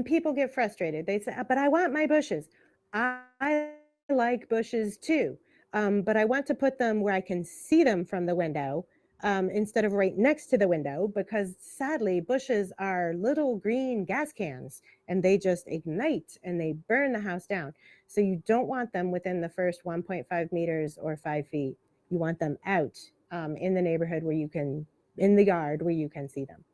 people get frustrated. They say, but I want my bushes. I like bushes too. But I want to put them where I can see them from the window instead of right next to the window, because sadly, bushes are little green gas cans and they just ignite and they burn the house down. So you don't want them within the first 1.5 meters or 5 feet. You want them out in the neighborhood where you can, in the yard where you can see them.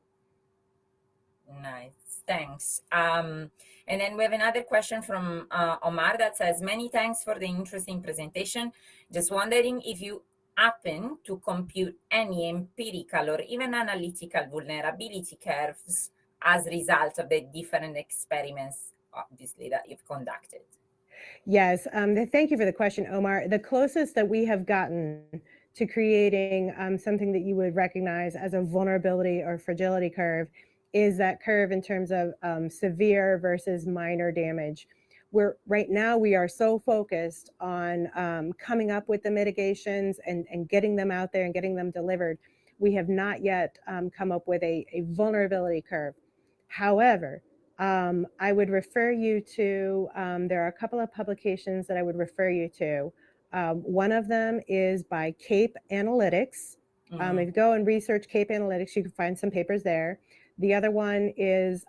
Nice, thanks. And then we have another question from Omar that says, many thanks for the interesting presentation. Just wondering if you happen to compute any empirical or even analytical vulnerability curves as a result of the different experiments, obviously, that you've conducted. Yes, thank you for the question, Omar. The closest that we have gotten to creating something that you would recognize as a vulnerability or fragility curve is that curve in terms of severe versus minor damage. Right now we are so focused on coming up with the mitigations and getting them out there and getting them delivered. We have not yet come up with a vulnerability curve. However, I would refer you to, there are a couple of publications that I would refer you to. One of them is by CAPE Analytics. If you go and research CAPE Analytics, you can find some papers there. The other one is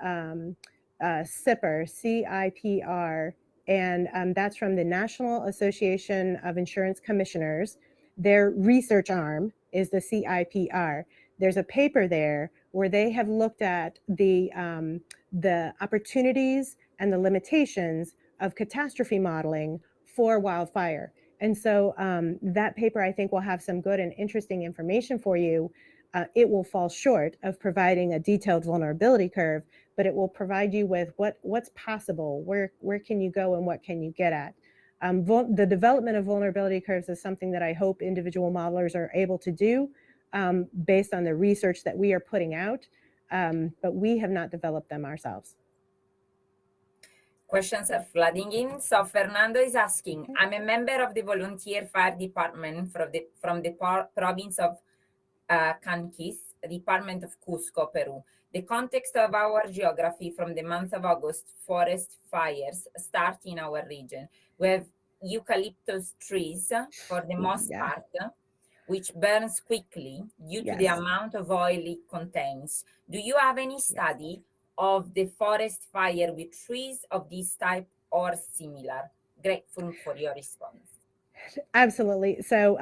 CIPR, C-I-P-R, and that's from the National Association of Insurance Commissioners. Their research arm is the CIPR. There's a paper there where they have looked at the opportunities and the limitations of catastrophe modeling for wildfire. And so that paper, I think, will have some good and interesting information for you. It will fall short of providing a detailed vulnerability curve, but it will provide you with what's possible, where can you go and what can you get at. The development of vulnerability curves is something that I hope individual modelers are able to do based on the research that we are putting out, but we have not developed them ourselves. Questions are flooding in. So Fernando is asking, I'm a member of the volunteer fire department from the province of Canquis, Department of Cusco, Peru. The context of our geography from the month of August, forest fires start in our region. We have eucalyptus trees for the most part, which burns quickly due to the amount of oil it contains. Do you have any study of the forest fire with trees of this type or similar? Grateful for your response. Absolutely. So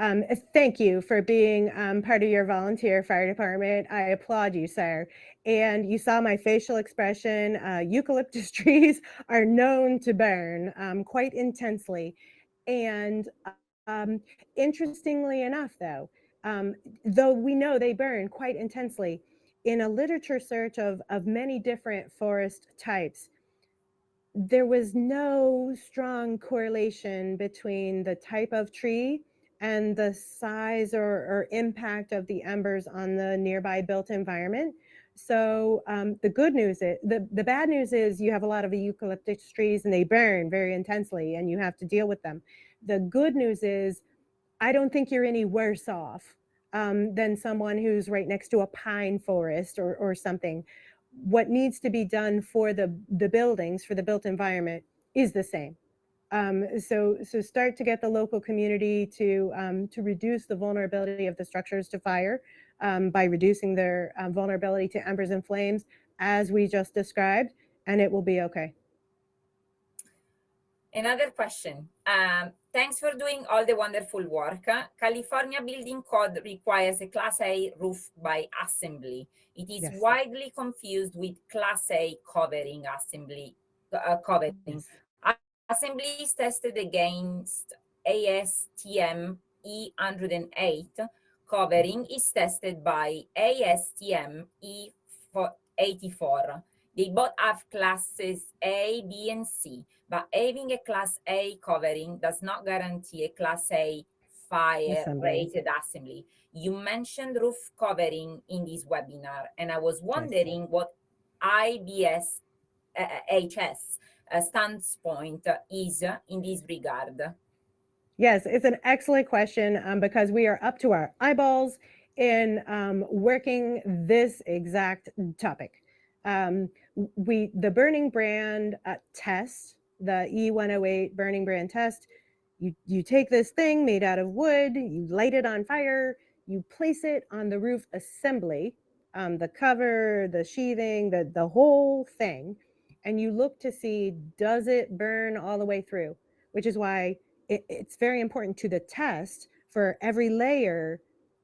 thank you for being part of your volunteer fire department. I applaud you, sir. And you saw my facial expression. Eucalyptus trees are known to burn quite intensely. And interestingly enough, though we know they burn quite intensely, in a literature search of many different forest types, there was no strong correlation between the type of tree and the size or impact of the embers on the nearby built environment. So the good news is, the bad news is you have a lot of eucalyptus trees and they burn very intensely and you have to deal with them. The good news is I don't think you're any worse off than someone who's right next to a pine forest or something. What needs to be done for the buildings, for the built environment, is the same. So start to get the local community to reduce the vulnerability of the structures to fire by reducing their vulnerability to embers and flames, as we just described, and it will be okay. Another question. Thanks for doing all the wonderful work. California building code requires a Class A roof by assembly. It is widely confused with Class A covering assembly. Assembly is tested against ASTM E108. Covering is tested by ASTM E84. They both have classes A, B, and C, but having a Class A covering does not guarantee a Class A fire-rated assembly. You mentioned roof covering in this webinar, and I was wondering what IBHS standpoint is in this regard. Yes, it's an excellent question because we are up to our eyeballs in working this exact topic. The burning brand test, the E108 burning brand test, you take this thing made out of wood, you light it on fire, you place it on the roof assembly, the cover, the sheathing, the whole thing, and you look to see, does it burn all the way through? Which is why it's very important to the test for every layer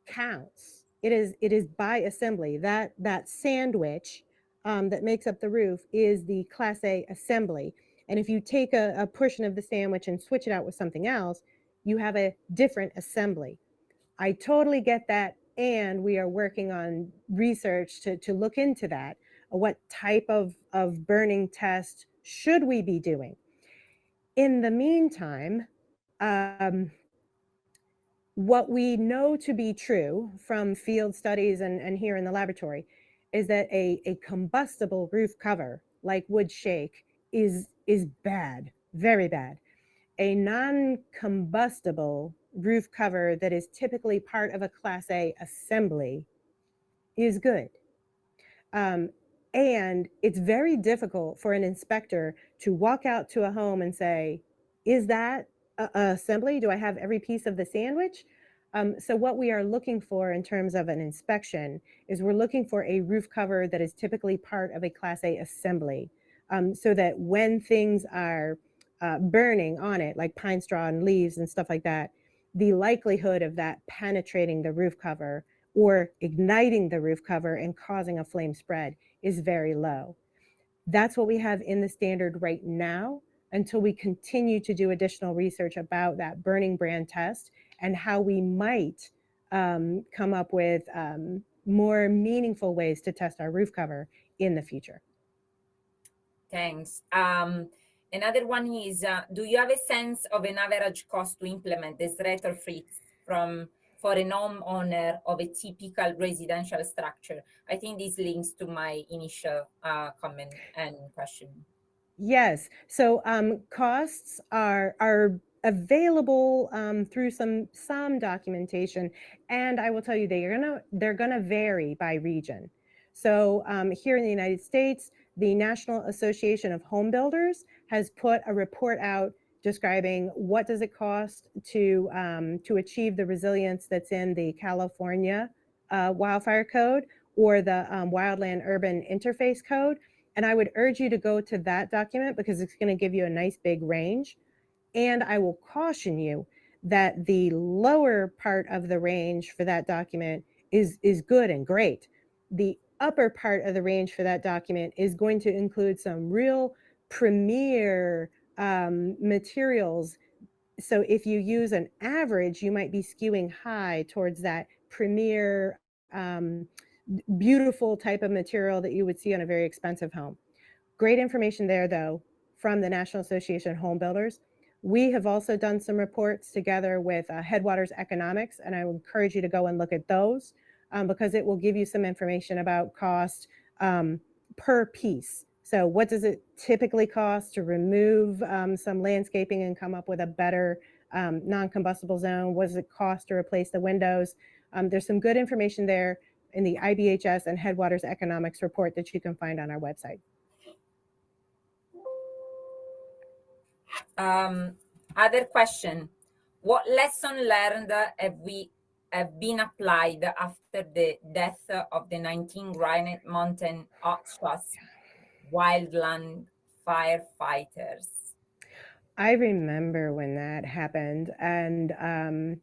counts. It is by assembly. That sandwich that makes up the roof is the Class A assembly. And if you take a portion of the sandwich and switch it out with something else, you have a different assembly. I totally get that. And we are working on research to look into that. What type of burning test should we be doing? In the meantime, what we know to be true from field studies and here in the laboratory is that a combustible roof cover like wood shake is bad, very bad. A non-combustible roof cover that is typically part of a Class A assembly is good. And it's very difficult for an inspector to walk out to a home and say, is that a assembly? Do I have every piece of the sandwich? So what we are looking for in terms of an inspection is we're looking for a roof cover that is typically part of a Class A assembly, so that when things are burning on it, like pine straw and leaves and stuff like that, the likelihood of that penetrating the roof cover or igniting the roof cover and causing a flame spread is very low. That's what we have in the standard right now until we continue to do additional research about that burning brand test and how we might come up with more meaningful ways to test our roof cover in the future. Thanks. Another one is, do you have a sense of an average cost to implement this retrofit for a homeowner of a typical residential structure? I think this links to my initial comment and question. Yes. So costs are available through some documentation, and I will tell you they're gonna vary by region. So here in the United States, the National Association of Home Builders has put a report out describing what does it cost to achieve the resilience that's in the California Wildfire Code or the Wildland Urban Interface Code. And I would urge you to go to that document because it's going to give you a nice big range. And I will caution you that the lower part of the range for that document is good and great. The upper part of the range for that document is going to include some real premier materials. So if you use an average, you might be skewing high towards that premier beautiful type of material that you would see on a very expensive home. Great information there, though, from the National Association of Home Builders. We have also done some reports together with Headwaters Economics, and I would encourage you to go and look at those because it will give you some information about cost per piece. So what does it typically cost to remove some landscaping and come up with a better non-combustible zone? What does it cost to replace the windows? There's some good information there in the IBHS and Headwaters Economics report that you can find on our website. Other question: what lesson learned have been applied after the death of the 19 Granite Mountain OSHA's wildland firefighters? I remember when that happened, and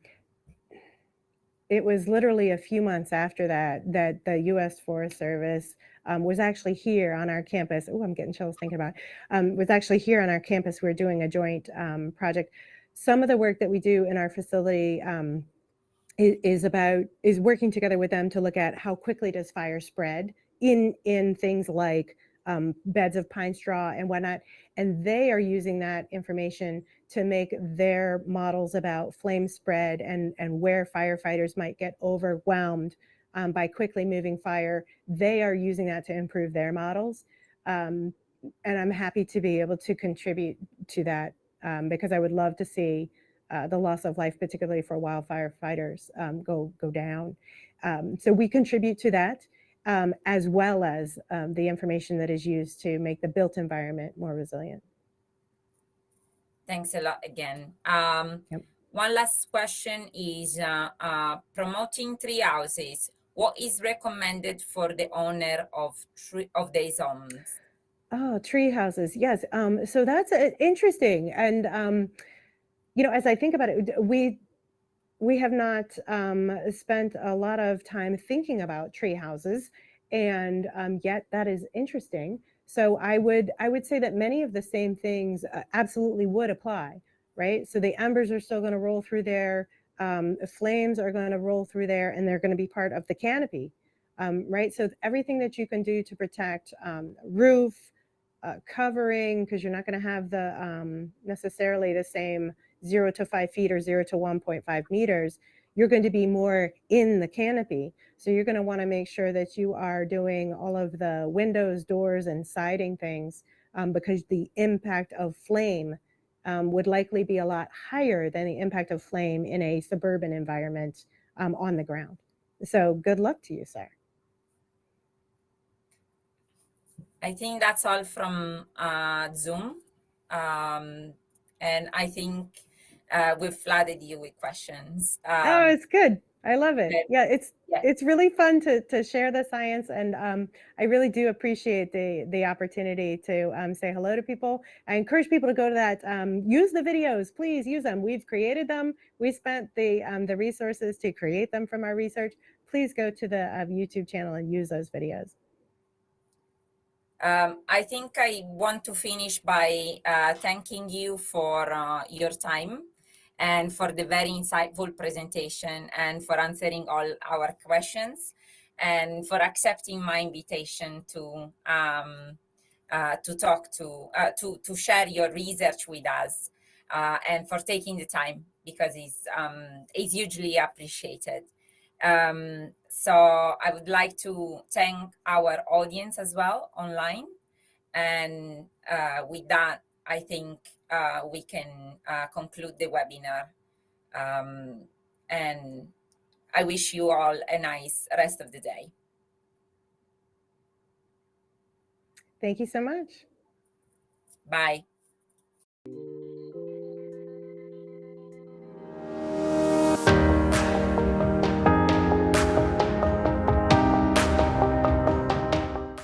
it was literally a few months after that the U.S. Forest Service was actually here on our campus. Oh, I'm getting chills thinking about it. Was actually here on our campus. We're doing a joint project. Some of the work that we do in our facility is working together with them to look at how quickly does fire spread in things like beds of pine straw and whatnot. And they are using that information to make their models about flame spread and where firefighters might get overwhelmed by quickly moving fire. They are using that to improve their models. And I'm happy to be able to contribute to that because I would love to see the loss of life, particularly for wildfire fighters, go down. So we contribute to that. As well as the information that is used to make the built environment more resilient. Thanks a lot again. Yep. One last question is promoting tree houses. What is recommended for the owner of these homes? Oh, tree houses. Yes. So that's interesting. And, you know, as I think about it, we have not spent a lot of time thinking about tree houses, and yet that is interesting. So I would say that many of the same things absolutely would apply, right? So the embers are still going to roll through there, flames are going to roll through there, and they're going to be part of the canopy, right? So everything that you can do to protect roof, covering, because you're not going to have the necessarily the same 0 to 5 feet or 0 to 1.5 meters, you're going to be more in the canopy. So you're going to want to make sure that you are doing all of the windows, doors, and siding things because the impact of flame would likely be a lot higher than the impact of flame in a suburban environment on the ground. So good luck to you, sir. I think that's all from Zoom. And I think we've flooded you with questions. Oh, it's good. I love it. Yeah, it's really fun to share the science, and I really do appreciate the opportunity to say hello to people. I encourage people to go to that. Use the videos, please use them. We've created them. We spent the resources to create them from our research. Please go to the YouTube channel and use those videos. I think I want to finish by thanking you for your time and for the very insightful presentation and for answering all our questions and for accepting my invitation to talk to share your research with us and for taking the time because it's hugely appreciated. So I would like to thank our audience as well online. And with that, I think we can conclude the webinar. And I wish you all a nice rest of the day. Thank you so much. Bye.